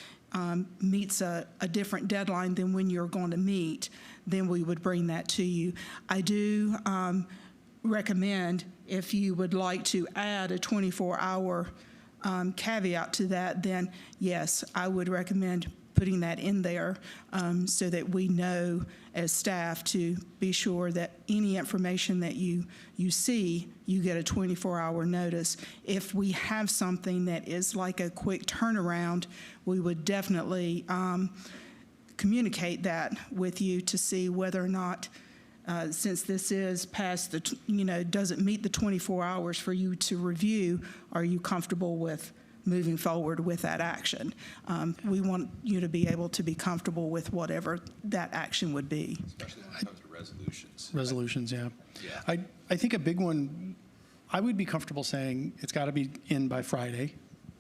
meets a different deadline than when you're going to meet, then we would bring that to you. I do recommend, if you would like to add a 24-hour caveat to that, then yes, I would recommend putting that in there so that we know as staff to be sure that any information that you see, you get a 24-hour notice. If we have something that is like a quick turnaround, we would definitely communicate that with you to see whether or not, since this is past the, doesn't meet the 24 hours for you to review, are you comfortable with moving forward with that action? We want you to be able to be comfortable with whatever that action would be. Especially when it comes to resolutions. Resolutions, yeah. Yeah. I think a big one, I would be comfortable saying it's got to be in by Friday,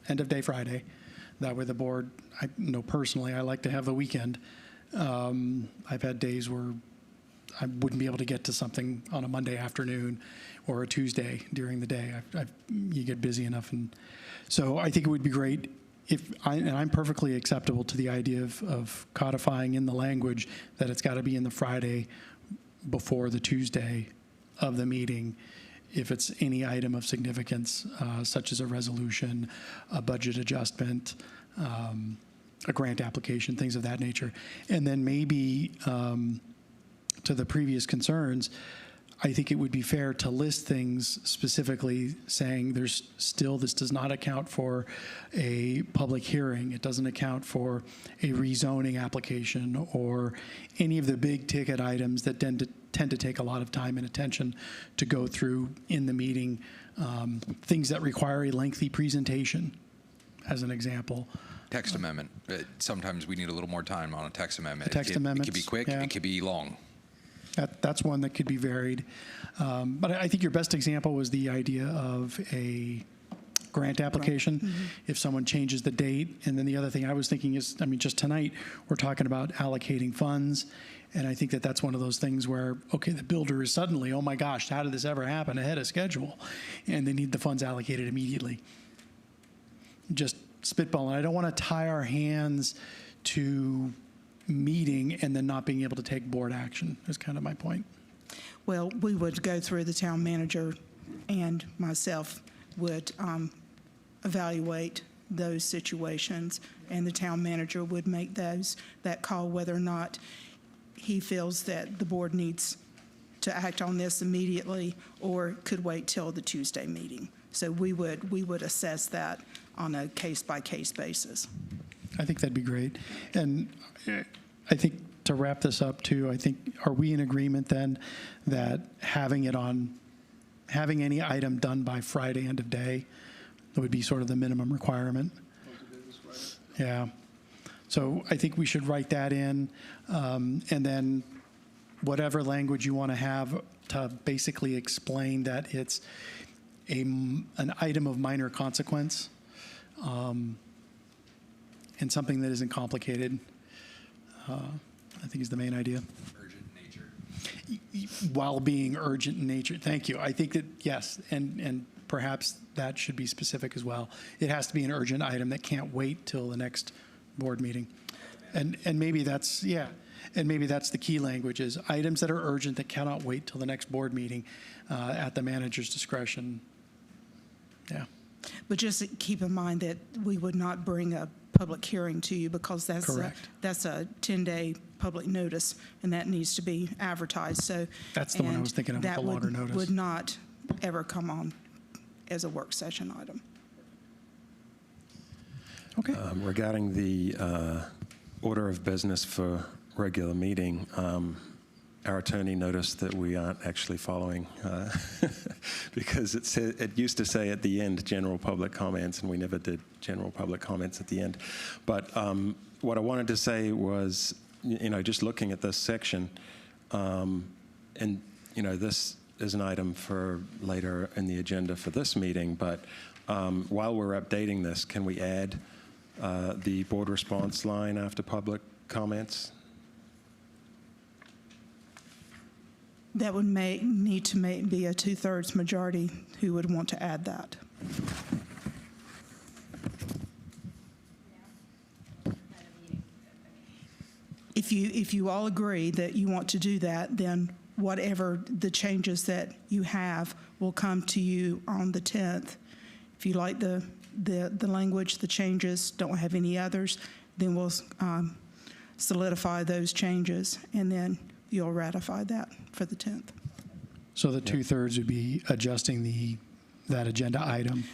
end of day Friday. That way the board, I know personally, I like to have the weekend. I've had days where I wouldn't be able to get to something on a Monday afternoon or a Tuesday during the day. You get busy enough. And so I think it would be great if, and I'm perfectly acceptable to the idea of codifying in the language that it's got to be in the Friday before the Tuesday of the meeting, if it's any item of significance, such as a resolution, a budget adjustment, a grant application, things of that nature. And then maybe to the previous concerns, I think it would be fair to list things specifically saying this does not account for a public hearing. It doesn't account for a rezoning application or any of the big ticket items that tend to take a lot of time and attention to go through in the meeting. Things that require a lengthy presentation, as an example. Text amendment. Sometimes we need a little more time on a text amendment. Text It amendments, could be quick. yeah. It could be long. That's one that could be varied. But I think your best example was the idea of a grant application. Mm-hmm. If someone changes the date. And then the other thing I was thinking is, just tonight, we're talking about allocating funds. And I think that that's one of those things where, okay, the builder is suddenly, oh my gosh, how did this ever happen ahead of schedule? And they need the funds allocated immediately. Just spitballing. I don't want to tie our hands to meeting and then not being able to take board action is kind of my point. Well, we would go through, the town manager and myself would evaluate those situations, and the town manager would make that call whether or not he feels that the board needs to act on this immediately or could wait till the Tuesday meeting. So we would assess that on a case-by-case basis. I think that'd be great. And I think to wrap this up too, I think, are we in agreement then that having any item done by Friday end of day would be sort of the minimum requirement? Yeah. So I think we should write that in, and then whatever language you want to have to basically explain that it's an item of minor consequence, and something that isn't complicated, I think is the main idea. Urgent nature. While being urgent in nature. Thank you. I think that, yes, and perhaps that should be specific as well. It has to be an urgent item that can't wait till the next board meeting. And maybe that's, yeah, and maybe that's the key language is items that are urgent that cannot wait till the next board meeting at the manager's discretion. Yeah. But just keep in mind that we would not bring a public hearing to you because that's Correct. That's a 10-day public notice, and that needs to be advertised. So That's the one I was thinking of with the longer notice. That would not ever come on as a work session item. Okay. Regarding the order of business for regular meeting, our attorney noticed that we aren't actually following because it used to say at the end general public comments, and we never did general public comments at the end. But what I wanted to say was, just looking at this section, and this is an item for later in the agenda for this meeting, but while we're updating this, can we add the board response line after public comments? That would need to be a 2/3 majority who would want to add that. If you all agree that you want to do that, then whatever the changes that you have will come to you on the 10th. If you like the language, the changes, don't have any others, then we'll solidify those changes, and then you'll ratify that for the 10th. So the 2/3 would be adjusting that agenda item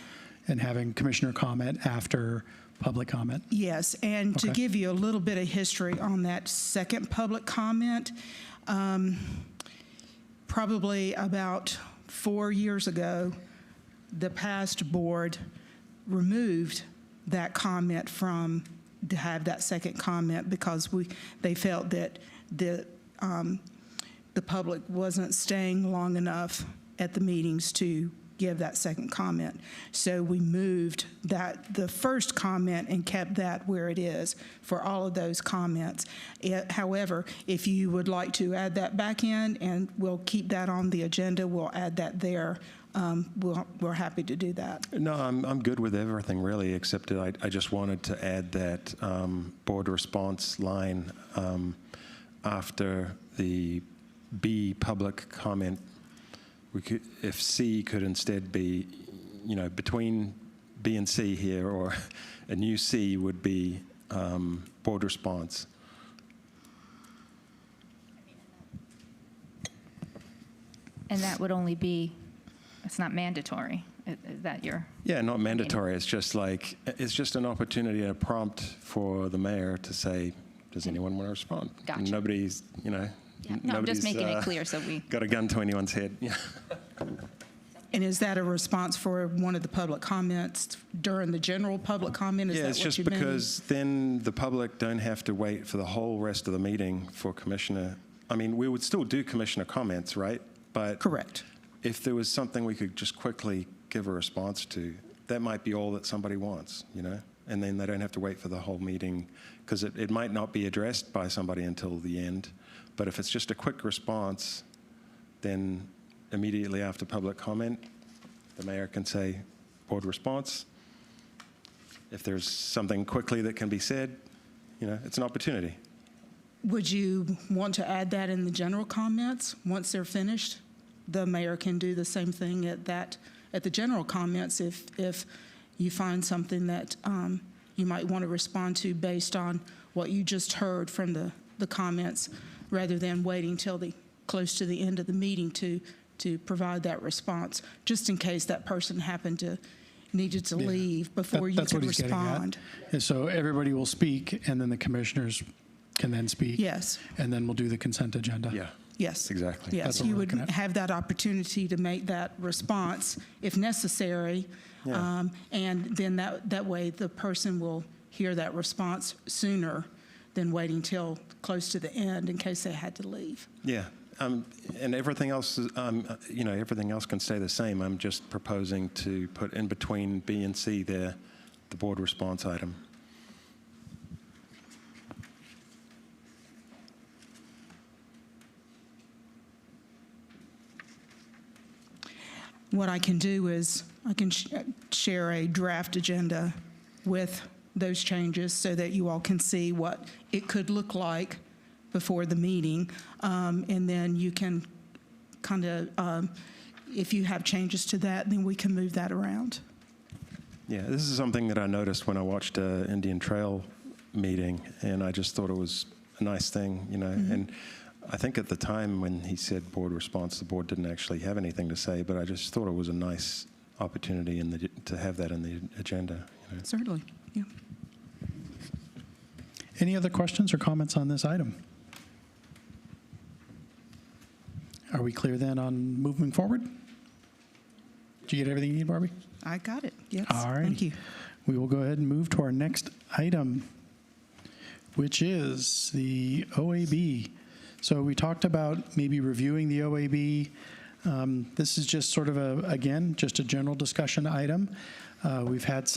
and having commissioner comment after public comment? Yes, and to Okay. give you a little bit of history on that second public comment, probably about 4 years ago, the past board removed that comment to have that second comment because they felt that the public wasn't staying long enough at the meetings to give that second comment. So we moved the first comment and kept that where it is for all of those comments. However, if you would like to add that back in, and we'll keep that on the agenda, we'll add that there. We're happy to do that. No, I'm good with everything really, except that I just wanted to add that board response line after the B public comment. If C could instead be, between B and C here, or a new C would be board response. And that would only be, it's not mandatory, is that your? Yeah, not mandatory. It's just an opportunity, a prompt for the mayor to say, does anyone want to respond? Gotcha. Nobody's, Yeah, no, I'm just making it clear so we. got a gun to anyone's head. Yeah. And is that a response for one of the public comments during the general public comment? Is Yeah, that it's what just you mean? because then the public don't have to wait for the whole rest of the meeting for commissioner. I mean, we would still do commissioner comments, right? But Correct. if there was something we could just quickly give a response to, that might be all that somebody wants, and then they don't have to wait for the whole meeting, because it might not be addressed by somebody until the end. But if it's just a quick response, then immediately after public comment, the mayor can say, board response. If there's something quickly that can be said, it's an opportunity. Would you want to add that in the general comments once they're finished? The mayor can do the same thing at the general comments if you find something that you might want to respond to based on what you just heard from the comments, rather than waiting till close to the end of the meeting to provide that response, just in case that person needed to leave before you That's could what he's respond. getting at. And so everybody will speak, and then the commissioners can then speak. Yes. And then we'll do the consent agenda. Yeah. Yes. Exactly. Yes, That's what you we're would looking at. have that opportunity to make that response if necessary. Yeah. And then that way the person will hear that response sooner than waiting till close to the end in case they had to leave. Yeah. And everything else, everything else can stay the same. I'm just proposing to put in between B and C there, the board response item. What I can do is I can share a draft agenda with those changes so that you all can see what it could look like before the meeting. And then you can kind of, if you have changes to that, then we can move that around. Yeah, this is something that I noticed when I watched Indian Trail meeting, and I just thought it was a nice thing, And I think at the time when he said board response, the board didn't actually have anything to say, but I just thought it was a nice opportunity to have that in the agenda. Certainly, yeah. Any other questions or comments on this item? Are we clear then on moving forward? Did you get everything you need, Barbie? I got it, yes. All right. Thank you. We will go ahead and move to our next item, which is the OAB. So we talked about maybe reviewing the OAB. This is just sort of again, just a general discussion item. We've had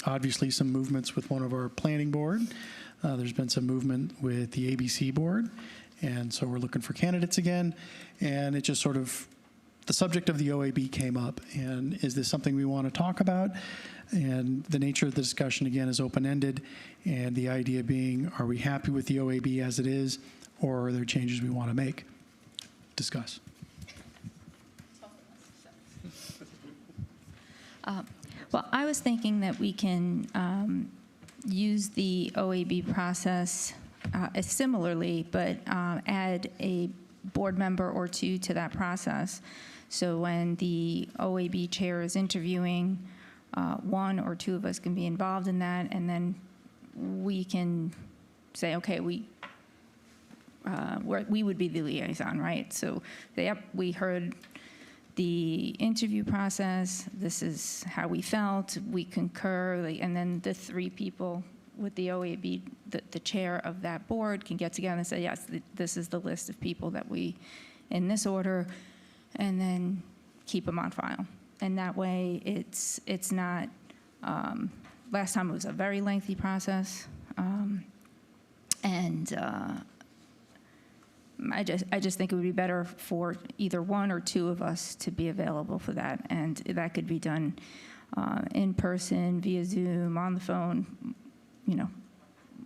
obviously some movements with one of our planning board. There's been some movement with the ABC board. And so we're looking for candidates again. And it just sort of, the subject of the OAB came up. And is this something we want to talk about? And the nature of the discussion, again, is open-ended. And the idea being, are we happy with the OAB as it is, or are there changes we want to make? discuss. Well, I was thinking that we can use the OAB process similarly, but add a board member or two to that process. So when the OAB chair is interviewing, one or two of us can be involved in that, and then we can say, okay, we would be the liaison, right? So, yep, we heard the interview process, this is how we felt, we concur, and then the three people with the OAB, the chair of that board, can get together and say, yes, this is the list of people that we, in this order, and then keep them on file. And that way, it's not, last time it was a very lengthy process, I just think it would be better for either one or two of us to be available for that, and that could be done in person, via Zoom, on the phone,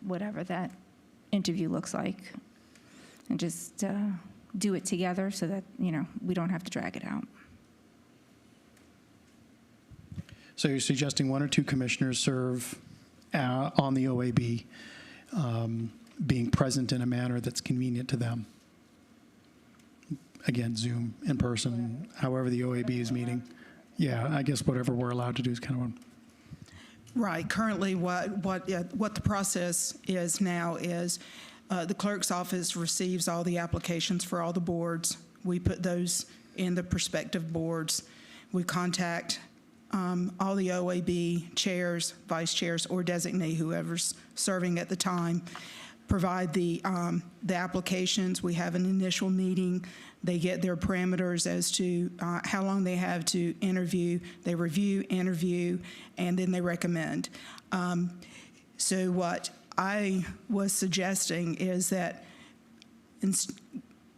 whatever that interview looks like, and just do it together so that we don't have to drag it out. So you're suggesting one or two commissioners serve on the OAB, being present in a manner that's convenient to them. Again, Zoom, in person, however the OAB is meeting. Yeah, I guess whatever we're allowed to do is kind of one. Right. Currently, what the process is now is the clerk's office receives all the applications for all the boards. We put those in the prospective boards. We contact all the OAB chairs, vice chairs, or designee, whoever's serving at the time, provide the applications. We have an initial meeting. They get their parameters as to how long they have to interview. They review, interview, and then they recommend. So what I was suggesting is that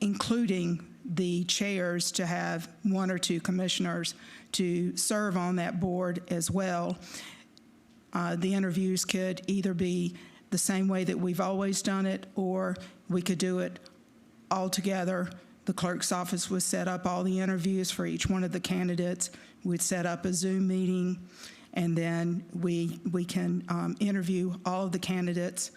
including the chairs to have one or two commissioners to serve on that board as well. The interviews could either be the same way that we've always done it, or we could do it all together. The clerk's office would set up all the interviews for each one of the candidates. We'd set up a Zoom meeting, and then we can interview all of the candidates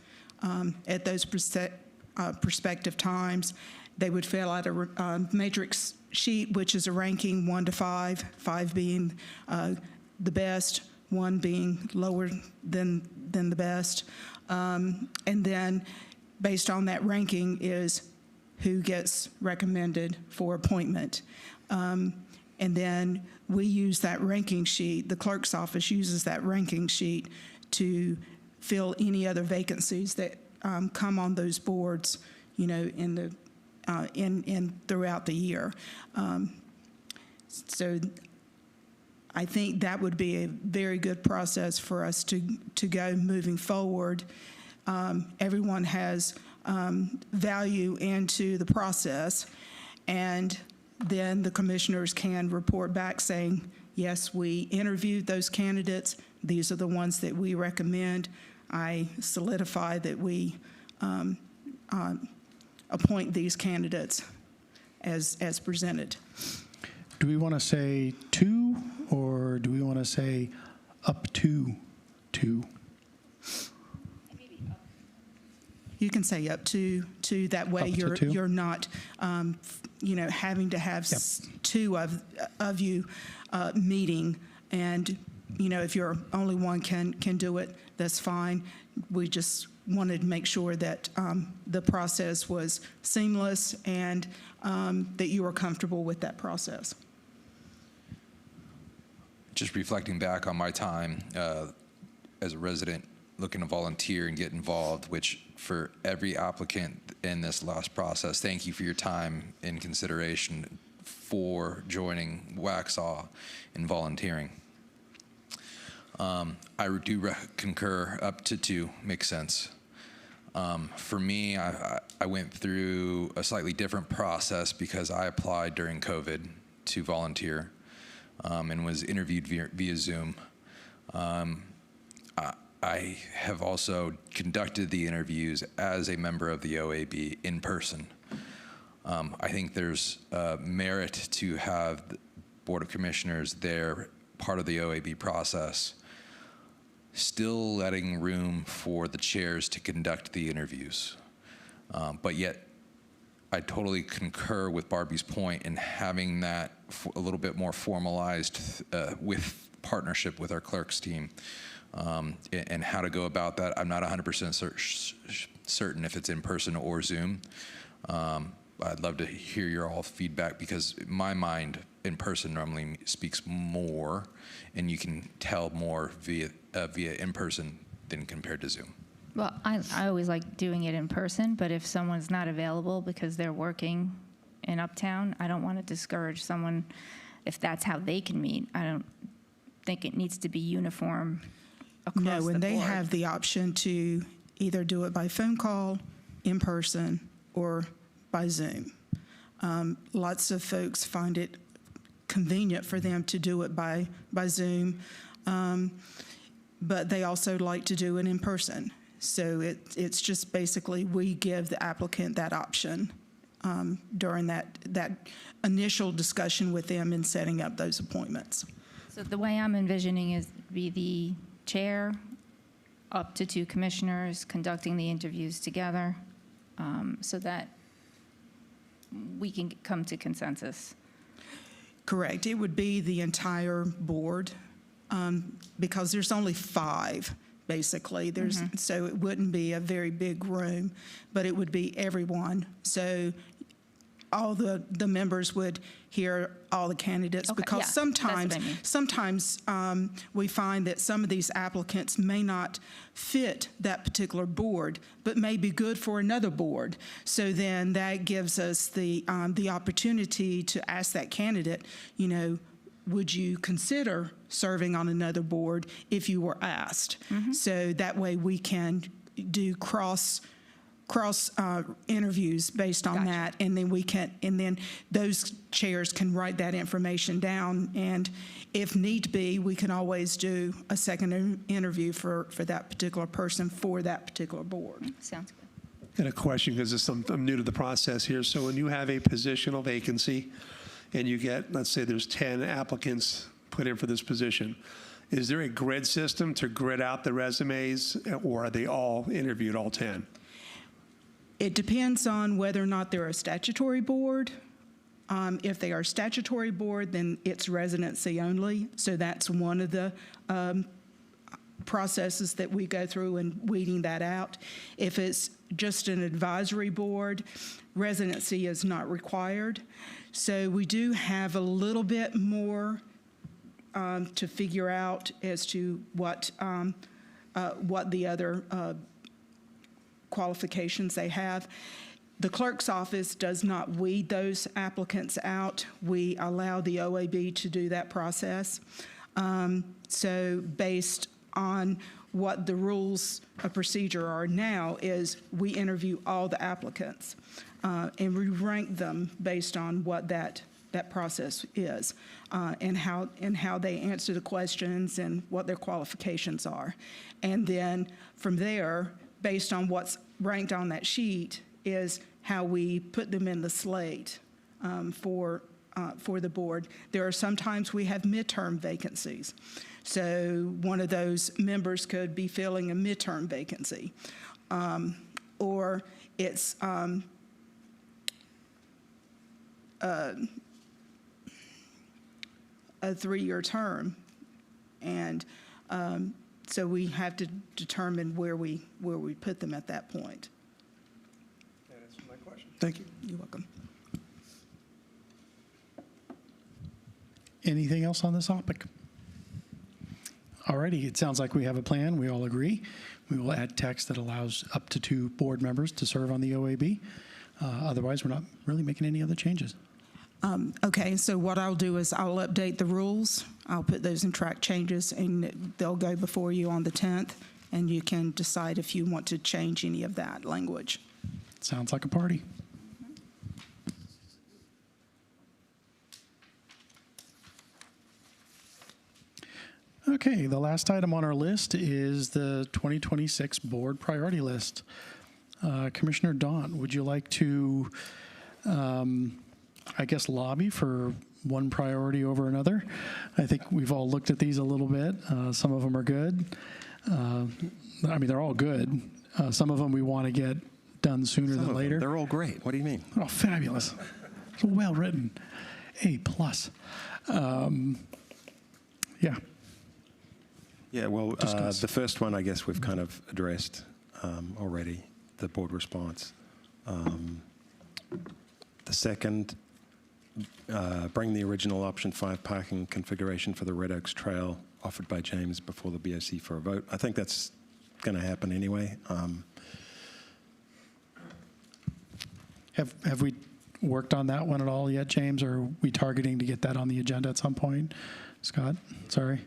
at those prospective times. They would fill out a matrix sheet, which is a ranking 1 to 5, 5 being the best, 1 being lower than the best. And then based on that ranking is who gets recommended for appointment. And then we use that ranking sheet, the clerk's office uses that ranking sheet to fill any other vacancies that come on those boards, in throughout the year. So I think that would be a very good process for us to go moving forward. Everyone has value into the process, and then the commissioners can report back saying, yes, we interviewed those candidates. These are the ones that we recommend. I solidify that we appoint these candidates as presented. Do we want to say 2, or do we want to say up to 2? You can say up to 2. That way, Up to 2? you're not, having to have Yep. 2 of you meeting. And if you're only one can do it, that's fine. We just wanted to make sure that the process was seamless and that you were comfortable with that process. Just reflecting back on my time as a resident looking to volunteer and get involved, which for every applicant in this last process, thank you for your time and consideration for joining Waxhaw and volunteering. I do concur up to 2 makes sense. For me, I went through a slightly different process because I applied during COVID to volunteer and was interviewed via Zoom. I have also conducted the interviews as a member of the OAB in person. I think there's merit to have the Board of Commissioners there, part of the OAB process, still letting room for the chairs to conduct the interviews. But yet, I totally concur with Barbie's point in having that a little bit more formalized with partnership with our clerks team, and how to go about that. I'm not 100% certain if it's in person or Zoom. I'd love to hear your all feedback, because in my mind, in person normally speaks more, and you can tell more via in person than compared to Zoom. Well, I always like doing it in person, but if someone's not available because they're working in Uptown, I don't want to discourage someone if that's how they can meet. I don't think it needs to be uniform across the board. No, and they have the option to either do it by phone call, in person, or by Zoom. Lots of folks find it convenient for them to do it by Zoom, but they also like to do it in person. So it's just basically we give the applicant that option during that initial discussion with them in setting up those appointments. So the way I'm envisioning is be the chair, up to 2 commissioners conducting the interviews together, so that we can come to consensus. Correct. It would be the entire board, because there's only 5, basically. So it wouldn't be a very big room, but it would be everyone. So all the members would hear all the candidates, Okay, because yeah, that's what I mean. sometimes we find that some of these applicants may not fit that particular board, but may be good for another board. So then that gives us the opportunity to ask that candidate, would you consider serving on another board if you were asked? So that way we can do cross interviews based on that, and then those chairs can write that information down, and if need be, we can always do a second interview for that particular person for that particular board. Sounds good. Got a question, because I'm new to the process here. So when you have a positional vacancy and you get, let's say there's 10 applicants put in for this position, is there a grid system to grid out the resumes, or are they all interviewed, all 10? It depends on whether or not they're a statutory board. If they are a statutory board, then it's residency only. So that's one of the processes that we go through in weeding that out. If it's just an advisory board, residency is not required. So we do have a little bit more to figure out as to what the other qualifications they have. The clerk's office does not weed those applicants out. We allow the OAB to do that process. So based on what the rules of procedure are now is we interview all the applicants and we rank them based on what that process is and how they answer the questions and what their qualifications are. And then from there, based on what's ranked on that sheet, is how we put them in the slate for the board. There are sometimes we have midterm vacancies. So one of those members could be filling a midterm vacancy. Or it's a 3-year term. And so we have to determine where we put them at that point. That answers my question. Thank you. You're welcome. Anything else on this topic? Alrighty, it sounds like we have a plan. We all agree. We will add text that allows up to 2 board members to serve on the OAB. Otherwise, we're not really making any other changes. Okay, so what I'll do is I'll update the rules. I'll put those in track changes, and they'll go before you on the 10th, and you can decide if you want to change any of that language. Sounds like a party. Okay, the last item on our list is the 2026 board priority list. Commissioner Daunt, would you like to I guess lobby for one priority over another. I think we've all looked at these a little bit. Some of them are good. I mean, they're all good. Some of them we want to get done sooner Some than of them, later. they're all great. What do you mean? Oh, fabulous. It's well written. A+. Yeah. Yeah, well, Discuss. the first one, I guess we've kind of addressed already, the board response. The second, bring the original option 5 parking configuration for the Red Oaks Trail offered by James before the BOC for a vote. I think that's going to happen anyway. Have we worked on that one at all yet, James? Or are we targeting to get that on the agenda at some point? Scott, sorry.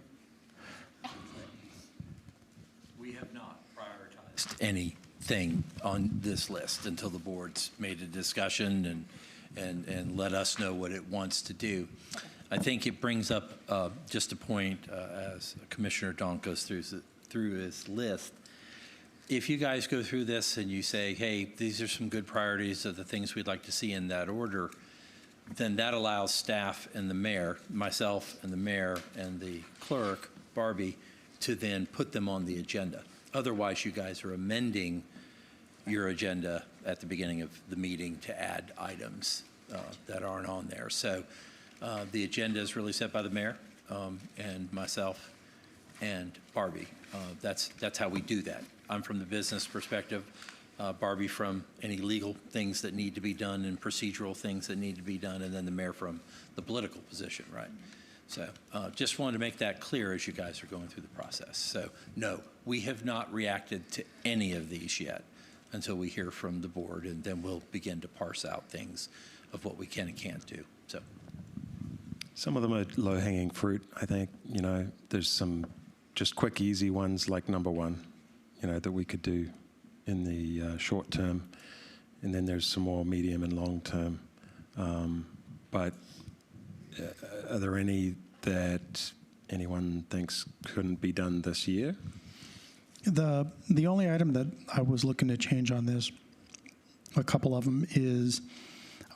We have not prioritized anything on this list until the board's made a discussion and let us know what it wants to do. I think it brings up just a point as Commissioner Donk goes through his list. If you guys go through this and you say, hey, these are some good priorities of the things we'd like to see in that order, then that allows staff and the mayor, myself and the mayor and the clerk, Barbie, to then put them on the agenda. Otherwise, you guys are amending your agenda at the beginning of the meeting to add items that aren't on there. So the agenda is really set by the mayor and myself and Barbie. That's how we do that. I'm from the business perspective, Barbie from any legal things that need to be done and procedural things that need to be done, and then the mayor from the political position, right? So just wanted to make that clear as you guys are going through the process. So no, we have not reacted to any of these yet until we hear from the board, and then we'll begin to parse out things of what we can and can't do. So Some of them are low-hanging fruit, I think. You know, there's some just quick, easy ones like number 1, you know, that we could do in the short term. And then there's some more medium and long term. But are there any that anyone thinks couldn't be done this year? The only item that I was looking to change on this, a couple of them, is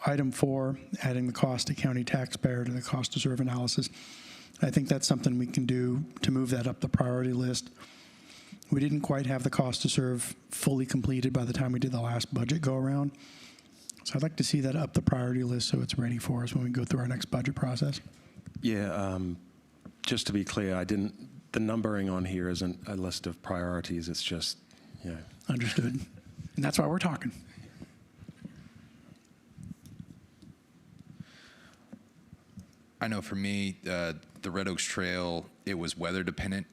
item 4, adding the cost to county taxpayer to the cost to serve analysis. I think that's something we can do to move that up the priority list. We didn't quite have the cost to serve fully completed by the time we did the last budget go around. So I'd like to see that up the priority list so it's ready for us when we go through our next budget process. Yeah, just to be clear, the numbering on here isn't a list of priorities. It's just, you know. Understood. And that's why we're talking. I know for me, the Red Oaks Trail, it was weather dependent,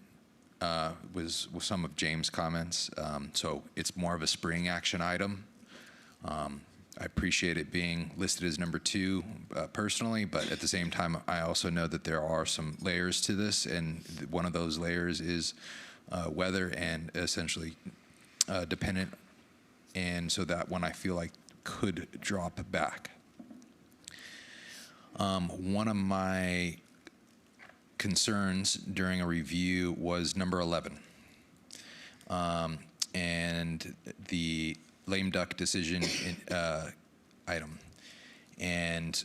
was some of James' comments. So it's more of a spring action item. I appreciate it being listed as number 2 personally, but at the same time, I also know that there are some layers to this, and one of those layers is weather and essentially dependent. And so that one I feel like could drop back. One of my concerns during a review was number 11, and the lame duck decision item. And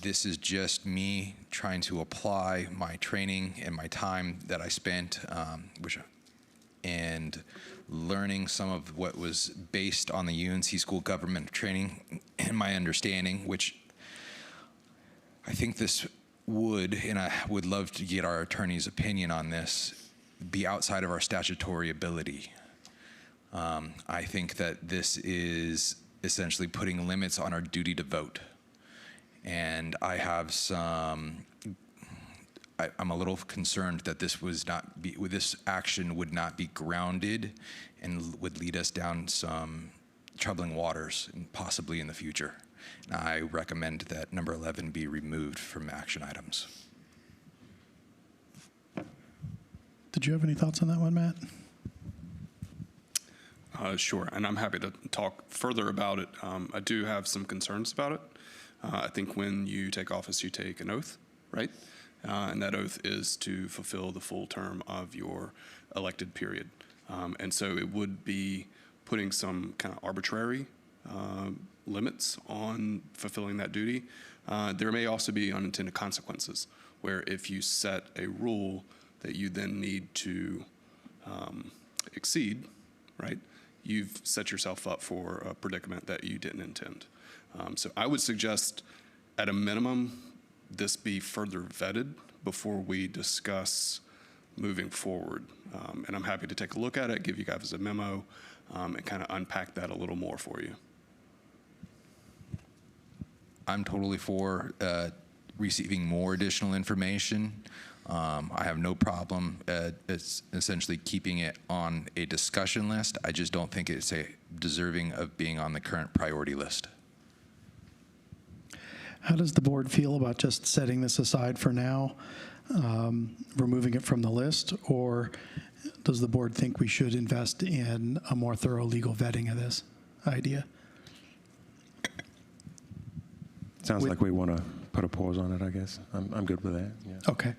this is just me trying to apply my training and my time that I spent, and learning some of what was based on the UNC school government training and my understanding, which I think this would, and I would love to get our attorney's opinion on this, be outside of our statutory ability. I think that this is essentially putting limits on our duty to vote. And I have I'm a little concerned that this action would not be grounded and would lead us down some troubling waters, and possibly in the future. And I recommend that number 11 be removed from action items. Did you have any thoughts on that one, Matt? Sure, and I'm happy to talk further about it. I do have some concerns about it. I think when you take office, you take an oath, right? And that oath is to fulfill the full term of your elected period. And so it would be putting some kind of arbitrary limits on fulfilling that duty. There may also be unintended consequences, where if you set a rule that you then need to exceed, right, you've set yourself up for a predicament that you didn't intend. So I would suggest, at a minimum, this be further vetted before we discuss moving forward. And I'm happy to take a look at it, give you guys a memo, and kind of unpack that a little more for you. I'm totally for receiving more additional information. I have no problem it's essentially keeping it on a discussion list. I just don't think it's deserving of being on the current priority list. How does the board feel about just setting this aside for now, removing it from the list, or does the board think we should invest in a more thorough legal vetting of this idea? Sounds like we want to put a pause on it, I guess. I'm good with that. Yeah. Okay.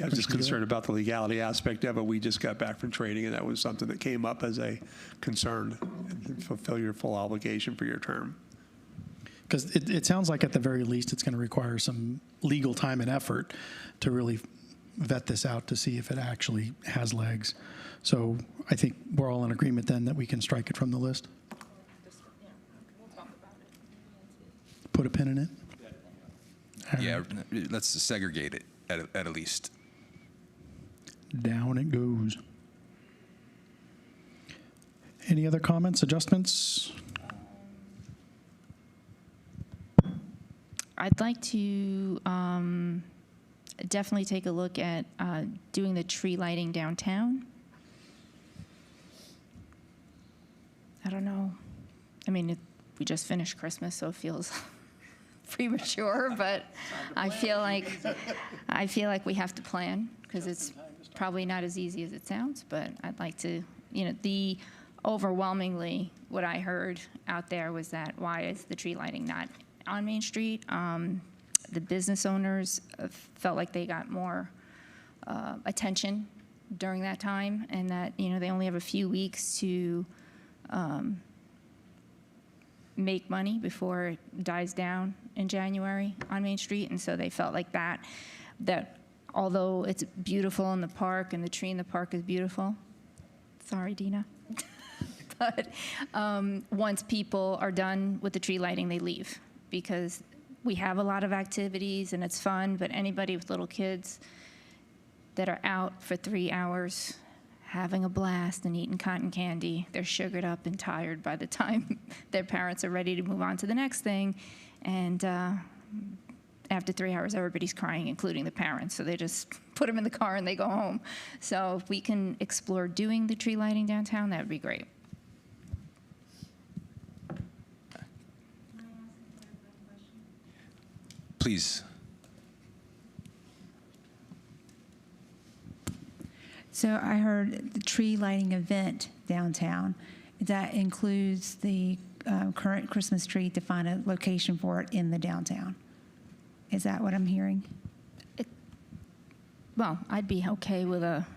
I was just concerned about the legality aspect of it. We just got back from training, and that was something that came up as a concern. Fulfill your full obligation for your term. Because it sounds like at the very least it's going to require some legal time and effort to really vet this out to see if it actually has legs. So I think we're all in agreement then that we can strike it from the list. Put a pin in it? Yeah, let's segregate it at least. Down it goes. Any other comments, adjustments? I'd like to definitely take a look at doing the tree lighting downtown. I don't know. I mean, we just finished Christmas, so it feels premature, but I feel like we have to plan, because it's probably not as easy as it sounds, but I'd like to, overwhelmingly what I heard out there was that, why is the tree lighting not on Main Street? The business owners felt like they got more attention during that time, and that, they only have a few weeks to make money before it dies down in January on Main Street. And so they felt like that although it's beautiful in the park and the tree in the park is beautiful, sorry, Dina, but once people are done with the tree lighting, they leave, because we have a lot of activities and it's fun, but anybody with little kids that are out for 3 hours having a blast and eating cotton candy, they're sugared up and tired by the time their parents are ready to move on to the next thing. And after 3 hours, everybody's crying, including the parents. So they just put them in the car and they go home. So if we can explore doing the tree lighting downtown, that would be great. Please. So I heard the tree lighting event downtown. That includes the current Christmas tree, to find a location for it in the downtown. Is that what I'm hearing? Well, I'd be okay with a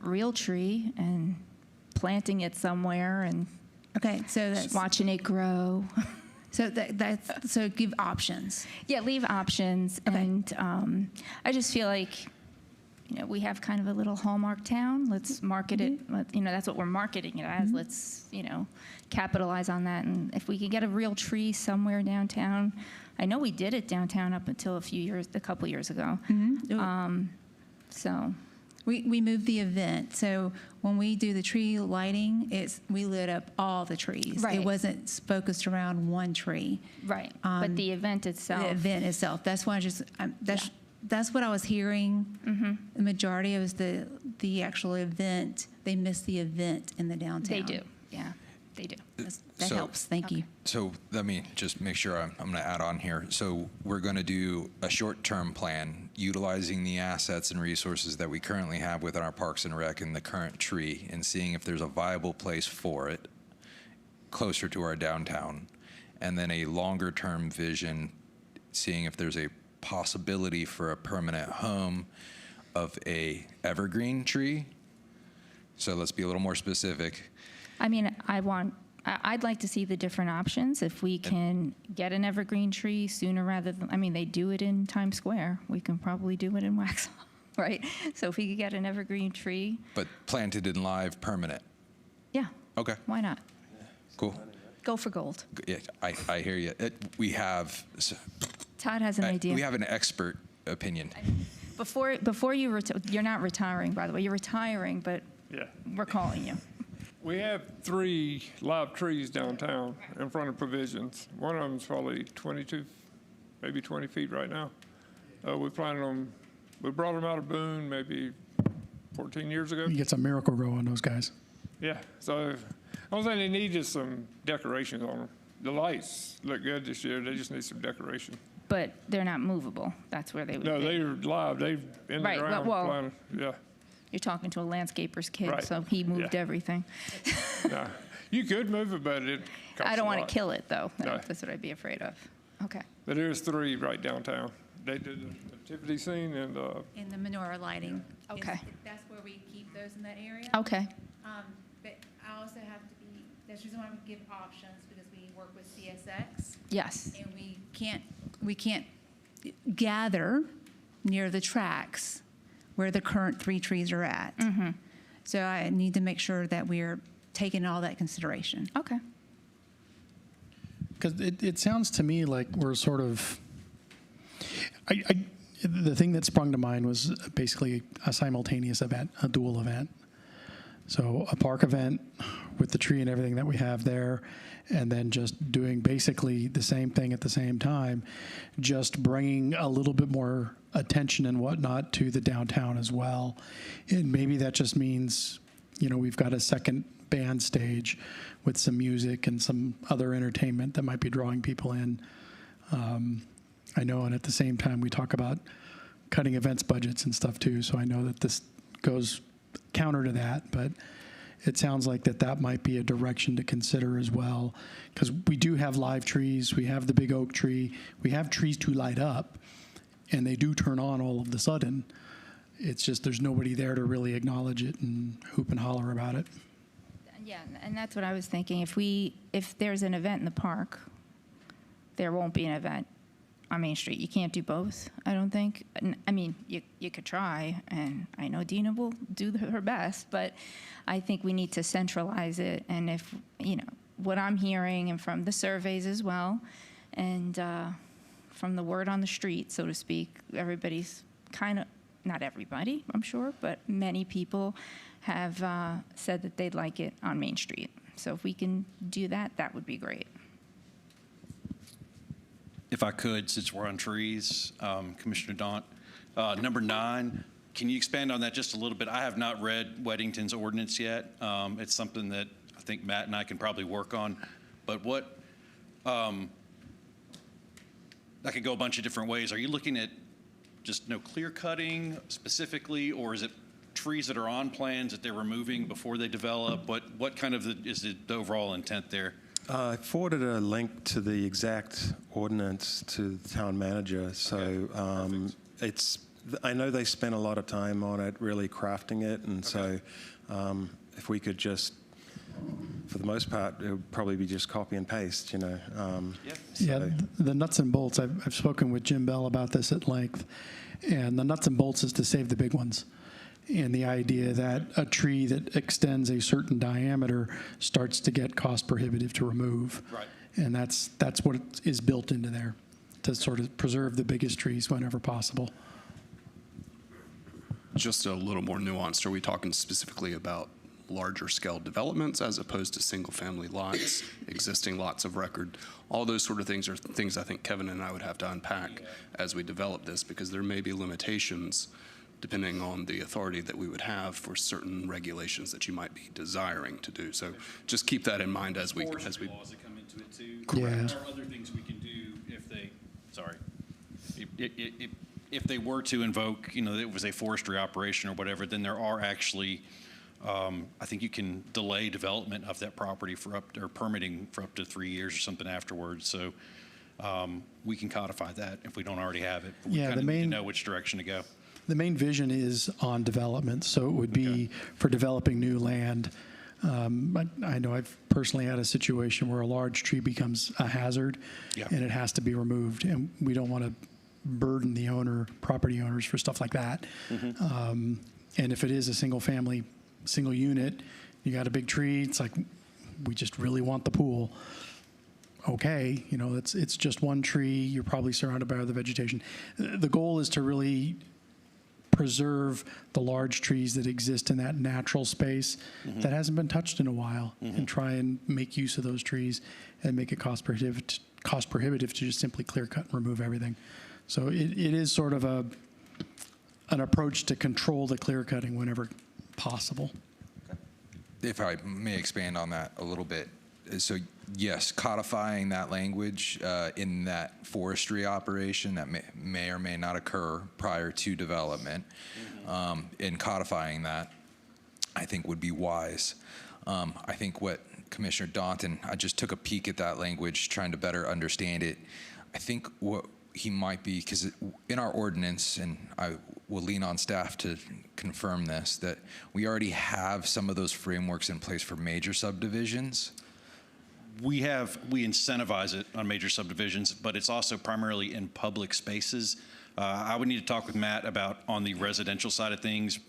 real tree and planting it somewhere and Okay, so that's watching it grow. so so give options. Yeah, leave options. Okay. And I just feel like, we have kind of a little hallmark town. Let's market it. That's what we're marketing it as. Let's, capitalize on that. And if we could get a real tree somewhere downtown, I know we did it downtown up until a couple years ago. So We moved the event. So when we do the tree lighting, we lit up all the trees. Right. It wasn't focused around one tree. right, but the event itself. The event itself. That's why that's what I was hearing. The majority was the actual event. They missed the event in the downtown. They do. Yeah, they do. That helps. Thank you. So let me just make sure I'm going to add on here. So we're going to do a short-term plan utilizing the assets and resources that we currently have within our Parks and Rec and the current tree, and seeing if there's a viable place for it closer to our downtown. And then a longer-term vision, seeing if there's a possibility for a permanent home of a evergreen tree. So let's be a little more specific. I mean, I want I'd like to see the different options. If we can get an evergreen tree sooner rather than, I mean, they do it in Times Square. We can probably do it in Waxhaw, right? So if we could get an evergreen tree, But planted in live, permanent. yeah, Okay, why not? cool. Go for gold. Yeah, I hear you. We have Todd has an idea. we have an expert opinion. Before you you're not retiring, by the way. You're retiring, but Yeah. we're calling you. We have 3 live trees downtown in front of Provisions. One of them's probably 22, maybe 20 feet right now. We planted them, we brought them out of Boone maybe 14 years ago. You get some miracle grow on those guys. Yeah, so the only thing they need is some decorations on them. The lights look good this year, they just need some decoration. But they're not movable. That's where they would No, be. they're live, they've in the Right, ground well- planted, yeah. You're talking to a landscaper's kid, Right, so he moved yeah. everything. No, you could move it, but it costs I don't a want lot. to kill it, though. No. That's what I'd be afraid of. Okay. But there's 3 right downtown. They did the nativity scene and, In the menorah lighting. Okay. That's where we keep those in that area. Okay. But I also have to be, that's the reason why we give options, because we work with CSX. Yes. And we can't gather near the tracks where the current 3 trees are at. So I need to make sure that we're taking all that consideration. Okay. Because it sounds to me like we're sort of, the thing that sprung to mind was basically a simultaneous event, a dual event. So a park event with the tree and everything that we have there, and then just doing basically the same thing at the same time, just bringing a little bit more attention and whatnot to the downtown as well. And maybe that just means, we've got a second band stage with some music and some other entertainment that might be drawing people in. I know, and at the same time, we talk about cutting events budgets and stuff too, so I know that this goes counter to that, but it sounds like that might be a direction to consider as well, because we do have live trees, we have the big oak tree, we have trees to light up, and they do turn on all of a sudden. It's just there's nobody there to really acknowledge it and hoop and holler about it. Yeah, and that's what I was thinking. If there's an event in the park, there won't be an event on Main Street. You can't do both, I don't think. I mean, you could try, and I know Dina will do her best, but I think we need to centralize it. And if, what I'm hearing, and from the surveys as well, and from the word on the street, so to speak, everybody's kind of, not everybody, I'm sure, but many people have said that they'd like it on Main Street. So if we can do that, that would be great. If I could, since we're on trees, Commissioner Daunt, number 9, can you expand on that just a little bit? I have not read Weddington's ordinance yet. It's something that I think Matt and I can probably work on. But that could go a bunch of different ways. Are you looking at just no clear cutting specifically, or is it trees that are on plans that they're removing before they develop? What kind of is the overall intent there? I forwarded a link to the exact ordinance to the town manager, so I know they spent a lot of time on it, really crafting it, and so if we could just, for the most part, it would probably be just copy and paste, Yeah, the nuts and bolts, I've spoken with Jim Bell about this at length, and the nuts and bolts is to save the big ones. And the idea that a tree that extends a certain diameter starts to get cost prohibitive to remove. Right. And that's what is built into there, to sort of preserve the biggest trees whenever possible. Just a little more nuanced, are we talking specifically about larger scale developments as opposed to single family lots, existing lots of record? All those sort of things are things I think Kevin and I would have to unpack as we develop this, because there may be limitations depending on the authority that we would have for certain regulations that you might be desiring to do. So just keep that in mind as we Laws that come into it too. Correct. There are other things we can do if they were to invoke, it was a forestry operation or whatever, then there are actually, I think you can delay development of that property or permitting for up to 3 years or something afterwards. So we can codify that if we don't already have it. But we kind of need to know which direction to go. The main vision is on development, so it would be for developing new land. I know I've personally had a situation where a large tree becomes a hazard, Yeah. and it has to be removed, and we don't want to burden the property owners for stuff like that. And if it is a single unit, you got a big tree, it's like, we just really want the pool. Okay, it's just one tree, you're probably surrounded by other vegetation. The goal is to really preserve the large trees that exist in that natural space that hasn't been touched in a while, and try and make use of those trees and make it cost prohibitive to just simply clear cut and remove everything. So it is sort of an approach to control the clear cutting whenever possible. If I may expand on that a little bit. So yes, codifying that language in that forestry operation that may or may not occur prior to development, and codifying that, I think would be wise. I think what Commissioner Daunton, I just took a peek at that language, trying to better understand it. I think what he might be, because in our ordinance, and I will lean on staff to confirm this, that we already have some of those frameworks in place for major subdivisions. We incentivize it on major subdivisions, but it's also primarily in public spaces. I would need to talk with Matt about on the residential side of things.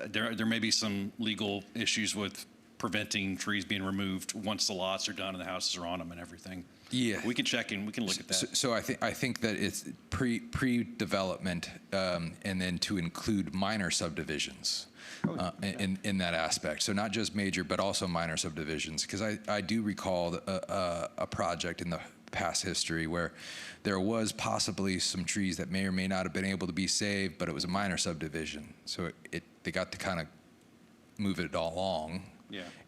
There may be some legal issues with preventing trees being removed once the lots are done and the houses are on them and everything. Yeah, we can check in. We can look at that. So I think that it's pre-development, and then to include minor subdivisions. In that aspect. So not just major, but also minor subdivisions. Because I do recall a project in the past history where there was possibly some trees that may or may not have been able to be saved, but it was a minor subdivision. So they got to kind of move it along,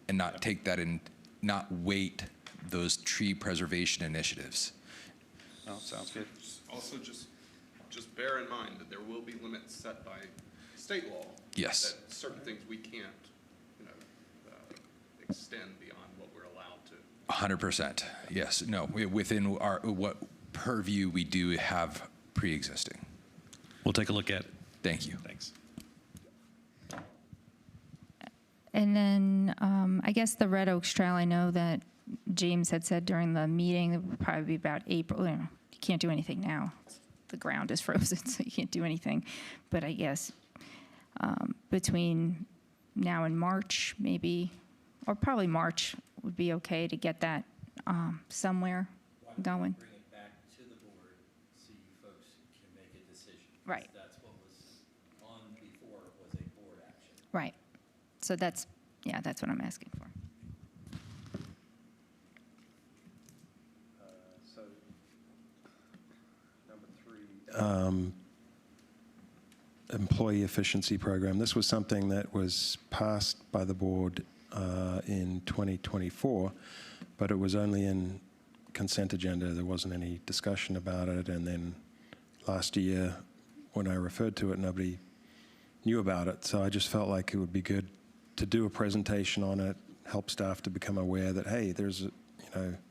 and not take that and not weight those tree preservation initiatives. Oh, sounds good. Also, just bear in mind that there will be limits set by state law. Yes. That certain things we can't, extend beyond what we're allowed to. 100%. Yes. No. Within what purview we do have pre-existing. We'll take a look at it. Thank you. Thanks. And then I guess the Red Oaks Trail, I know that James had said during the meeting, it would probably be about April. You can't do anything now. The ground is frozen, so you can't do anything. But I guess between now and March, maybe, or probably March would be okay to get that somewhere going. Bring it back to the board so you folks can make a decision. Right. That's what was on before was a board action. Right. So that's what I'm asking for. So, number 3. Employee efficiency program. This was something that was passed by the board in 2024, but it was only in consent agenda. There wasn't any discussion about it. And then last year, when I referred to it, nobody knew about it. So I just felt like it would be good to do a presentation on it, help staff to become aware that, hey, there's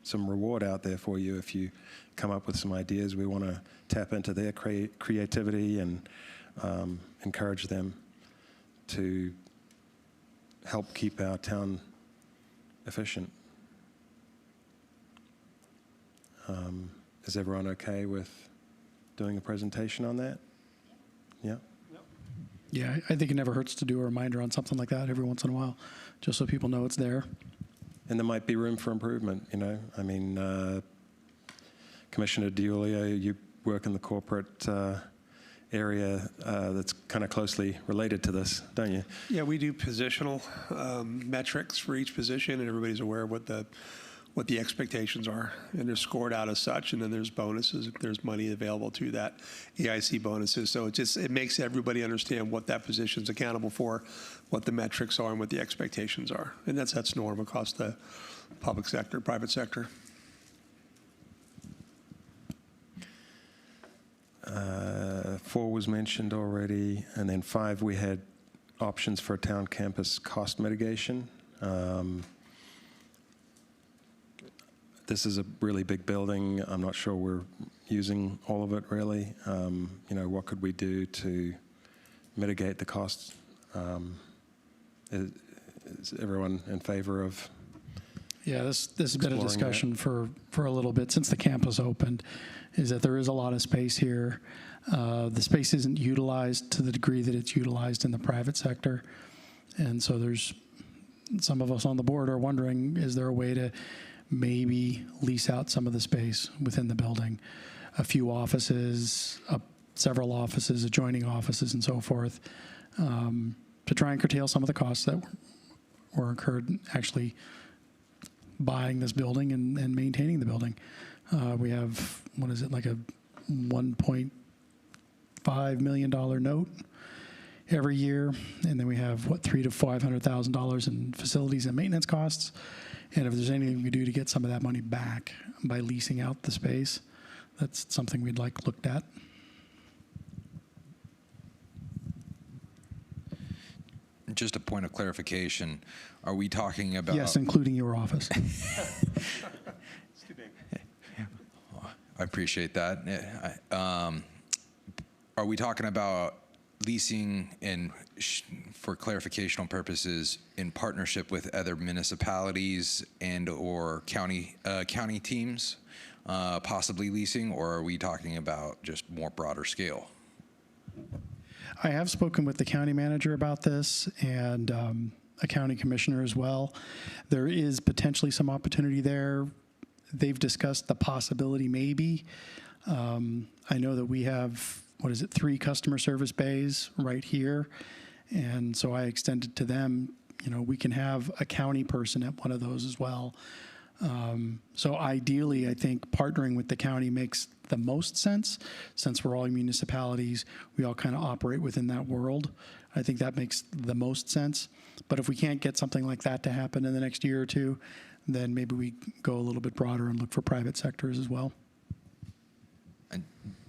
some reward out there for you if you come up with some ideas. We want to tap into their creativity and encourage them to help keep our town efficient. Is everyone okay with doing a presentation on that? Yeah? Yeah, I think it never hurts to do a reminder on something like that every once in a while, just so people know it's there. And there might be room for improvement, I mean, Commissioner DiIulio, you work in the corporate area that's kind of closely related to this, don't you? Yeah, we do positional metrics for each position, and everybody's aware of what the expectations are, and they're scored out as such. And then there's bonuses if there's money available to that, EIC bonuses. So it makes everybody understand what that position's accountable for, what the metrics are, and what the expectations are. And that's norm across the public sector, private sector. 4 was mentioned already, and then 5, we had options for town campus cost mitigation. This is a really big building. I'm not sure we're using all of it really. What could we do to mitigate the costs? Is everyone in favor of? Yeah, this has been a Exploring that. discussion for a little bit since the campus opened, is that there is a lot of space here. The space isn't utilized to the degree that it's utilized in the private sector. And so there's, some of us on the board are wondering, is there a way to maybe lease out some of the space within the building? A few offices, several offices, adjoining offices, and so forth, to try and curtail some of the costs that were incurred actually buying this building and maintaining the building. We have, what is it, like a $1.5 million note every year, and then we have, $300,000 to $500,000 in facilities and maintenance costs. And if there's anything we do to get some of that money back by leasing out the space, that's something we'd like looked at. Just a point of clarification, are we talking about? Yes, including your office. I appreciate that. Are we talking about leasing and, for clarificational purposes, in partnership with other municipalities and or county teams, possibly leasing, or are we talking about just more broader scale? I have spoken with the county manager about this and a county commissioner as well. There is potentially some opportunity there. They've discussed the possibility maybe. I know that we have, 3 customer service bays right here. And so I extended to them, we can have a county person at one of those as well. So ideally, I think partnering with the county makes the most sense, since we're all municipalities, we all kind of operate within that world. I think that makes the most sense. But if we can't get something like that to happen in the next year or two, then maybe we go a little bit broader and look for private sectors as well. And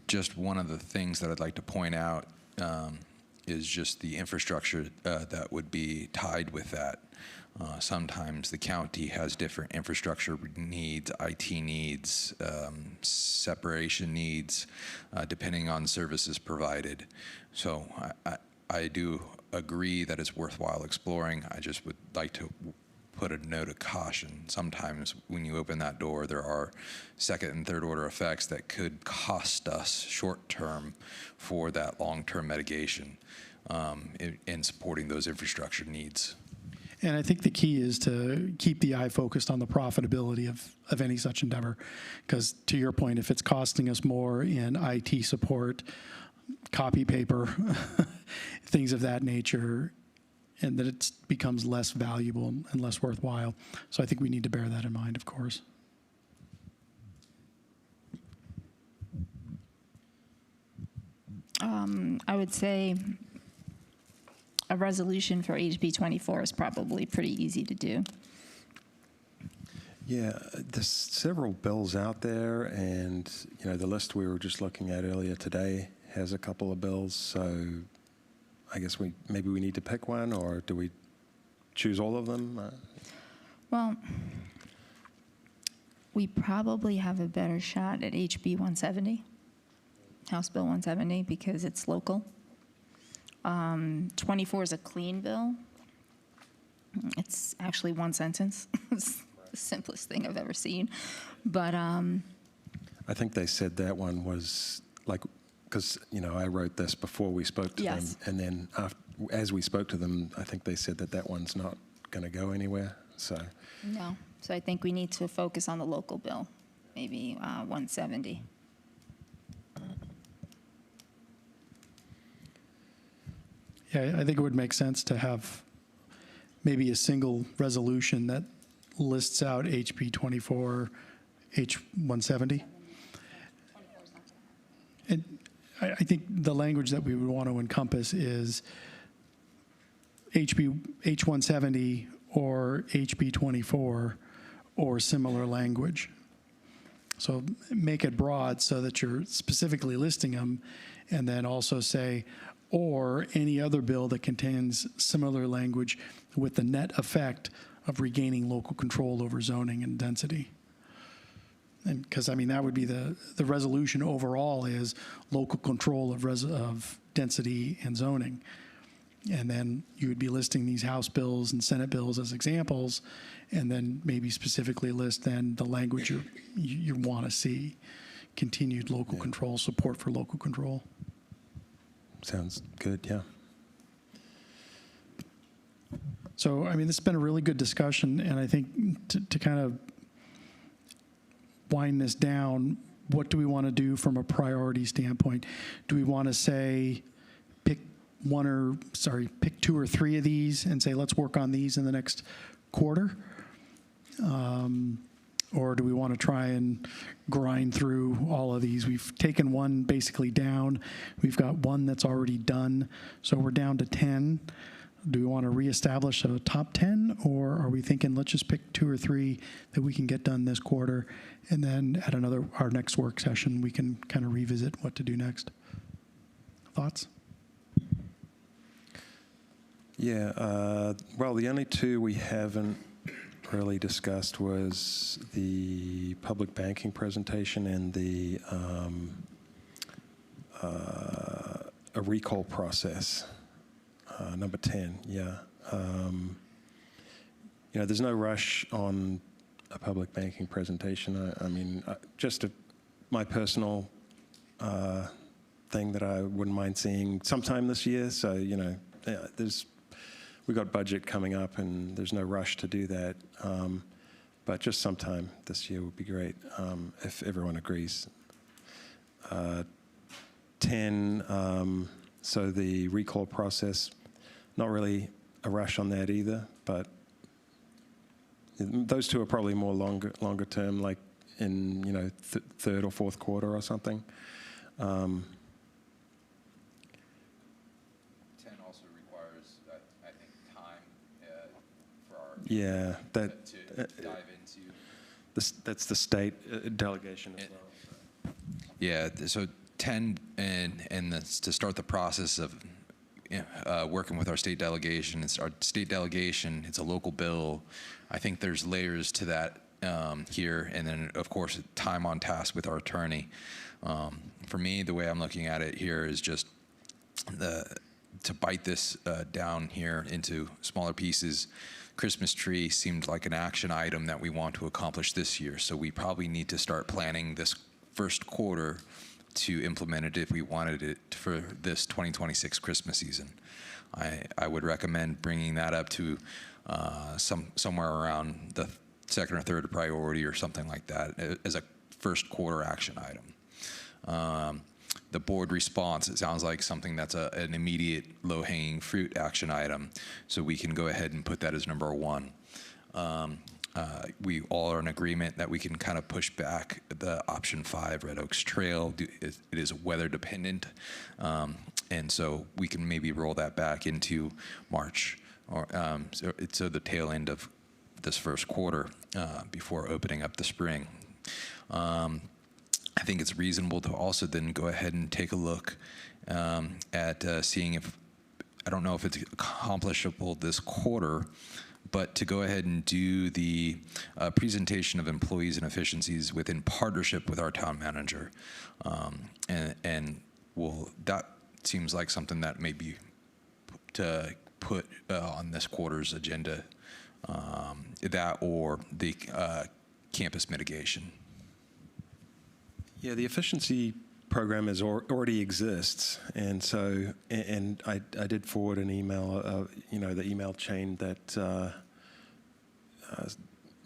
just one of the things that I'd like to point out is just the infrastructure that would be tied with that. Sometimes the county has different infrastructure needs, IT needs, separation needs, depending on services provided. So I do agree that it's worthwhile exploring. I just would like to put a note of caution. Sometimes when you open that door, there are second and third order effects that could cost us short term for that long-term mitigation in supporting those infrastructure needs. And I think the key is to keep the eye focused on the profitability of any such endeavor. Because to your point, if it's costing us more in IT support, copy paper, things of that nature, and that it becomes less valuable and less worthwhile. So I think we need to bear that in mind, of course. I would say a resolution for HB 24 is probably pretty easy to do. Yeah, there's several bills out there, and the list we were just looking at earlier today has a couple of bills. So I guess maybe we need to pick one, or do we choose all of them? Well, we probably have a better shot at HB 170, House Bill 170, because it's local. 24 is a clean bill. It's actually one sentence. It's the simplest thing I've ever seen. But I think they said that one was because I wrote this before we spoke to them, and then as we spoke to them, I think they said that one's not going to go anywhere. So no. So I think we need to focus on the local bill, maybe 170. Yeah, I think it would make sense to have maybe a single resolution that lists out HB 24, H 170. And I think the language that we would want to encompass is H 170 or HB 24 or similar language. So make it broad so that you're specifically listing them, and then also say, or any other bill that contains similar language with the net effect of regaining local control over zoning and density. And because, that would be the resolution overall is local control of density and zoning. And then you would be listing these House bills and Senate bills as examples, and then maybe specifically list then the language you want to see. Continued local control, support for local control. Sounds good, yeah. So, I mean, this has been a really good discussion, and I think to kind of wind this down, what do we want to do from a priority standpoint? Do we want to say, pick two or three of these and say, let's work on these in the next quarter? Or do we want to try and grind through all of these? We've taken one basically down. We've got one that's already done, so we're down to 10. Do we want to reestablish a top 10, or are we thinking let's just pick two or three that we can get done this quarter, and then at our next work session, we can kind of revisit what to do next? Thoughts? Yeah, well, the only two we haven't really discussed was the public banking presentation and the a recall process. Number 10, yeah. There's no rush on a public banking presentation. I mean, just my personal thing that I wouldn't mind seeing sometime this year. So, we got budget coming up, and there's no rush to do that. But just sometime this year would be great if everyone agrees. 10, so the recall process. Not really a rush on that either, but those two are probably more longer term, like in third or fourth quarter or something. 10 also requires, I think, time for our to dive into. That's the state delegation as well. Yeah, so 10 and to start the process of working with our state delegation. It's our state delegation. It's a local bill. I think there's layers to that here, and then of course time on task with our attorney. For me, the way I'm looking at it here is just to bite this down here into smaller pieces. Christmas tree seemed like an action item that we want to accomplish this year, so we probably need to start planning this first quarter to implement it if we wanted it for this 2026 Christmas season. I would recommend bringing that up to somewhere around the second or third priority or something like that as a first quarter action item. The board response, it sounds like something that's an immediate low-hanging fruit action item, so we can go ahead and put that as number 1. We all are in agreement that we can kind of push back the option 5, Red Oaks Trail. It is weather dependent, and so we can maybe roll that back into March, or so the tail end of this first quarter before opening up the spring. I think it's reasonable to also then go ahead and take a look at seeing if, I don't know if it's accomplishable this quarter, but to go ahead and do the presentation of employees and efficiencies within partnership with our town manager. And that seems like something that may be to put on this quarter's agenda, that or the campus mitigation. Yeah, the efficiency program already exists, and so I did forward an email, the email chain that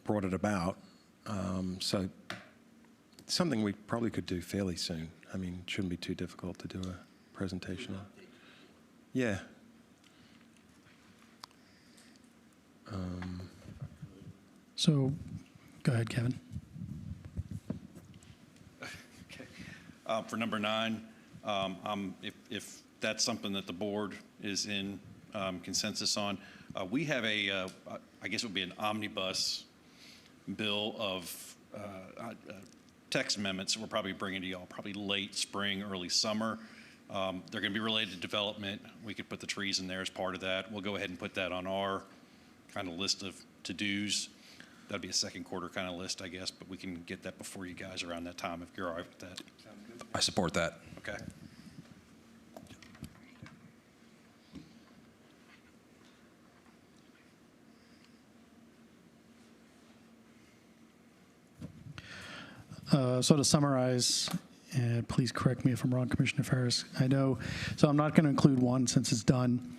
brought it about. So something we probably could do fairly soon. I mean, it shouldn't be too difficult to do a presentation on. Yeah. So, go ahead, Kevin. For number 9, if that's something that the board is in consensus on, we have I guess it would be an omnibus bill of text amendments that we're probably bringing to y'all probably late spring, early summer. They're going to be related to development. We could put the trees in there as part of that. We'll go ahead and put that on our kind of list of to-dos. That'd be a second quarter kind of list, I guess, but we can get that before you guys around that time if you're all right with that. I support that. Okay. So to summarize, please correct me if I'm wrong, Commissioner Ferris. I know, so I'm not going to include one since it's done.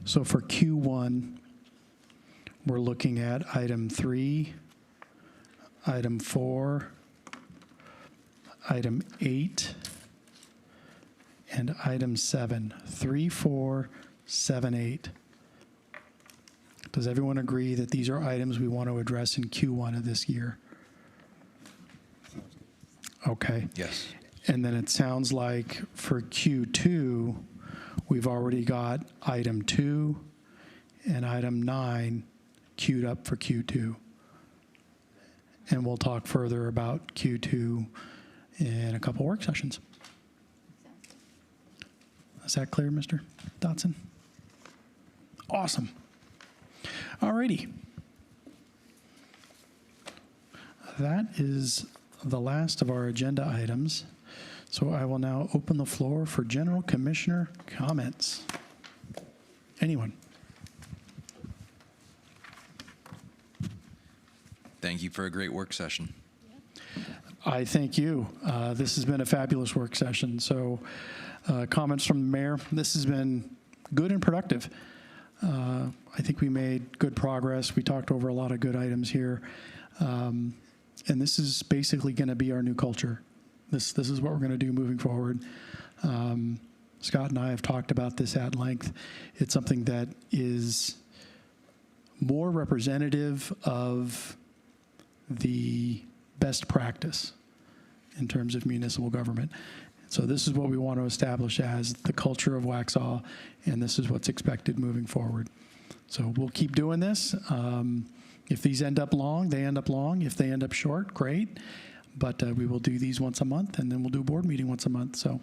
So for Q1, we're looking at item 3, item 4, item 8, and item 7. 3, 4, 7, 8. Does everyone agree that these are items we want to address in Q1 of this year? Okay. Yes. And then it sounds like for Q2, we've already got item 2 and item 9 queued up for Q2. And we'll talk further about Q2 in a couple work sessions. Is that clear, Mr. Dotson? Awesome. All righty. That is the last of our agenda items. So I will now open the floor for general commissioner comments. Anyone? Thank you for a great work session. I thank you. This has been a fabulous work session. So comments from the mayor, this has been good and productive. I think we made good progress. We talked over a lot of good items here. And this is basically going to be our new culture. This is what we're going to do moving forward. Scott and I have talked about this at length. It's something that is more representative of the best practice in terms of municipal government. So this is what we want to establish as the culture of Waxhaw, and this is what's expected moving forward. So we'll keep doing this. If these end up long, they end up long. If they end up short, great. But we will do these once a month, and then we'll do a board meeting once a month. So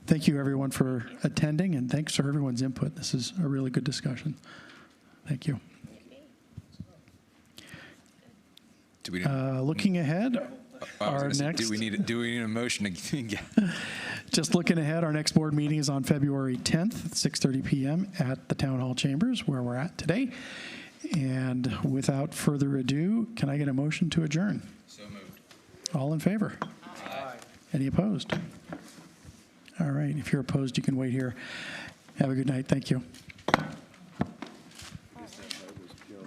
thank you, everyone, for attending, and thanks for everyone's input. This is a really good discussion. Thank you. Do we need, looking ahead, our next. do we need a motion to Just looking ahead, our next board meeting is on February 10th at 6:30 p.m. at the Town Hall Chambers, where we're at today. And without further ado, can I get a motion to adjourn? So moved. All in favor? Aye. Any opposed? All right. If you're opposed, you can wait here. Have a good night. Thank you.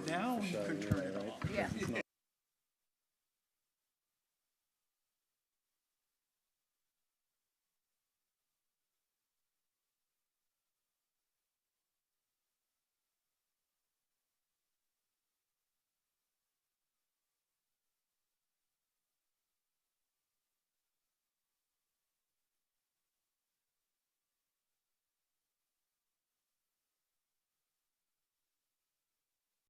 Now you can turn it off.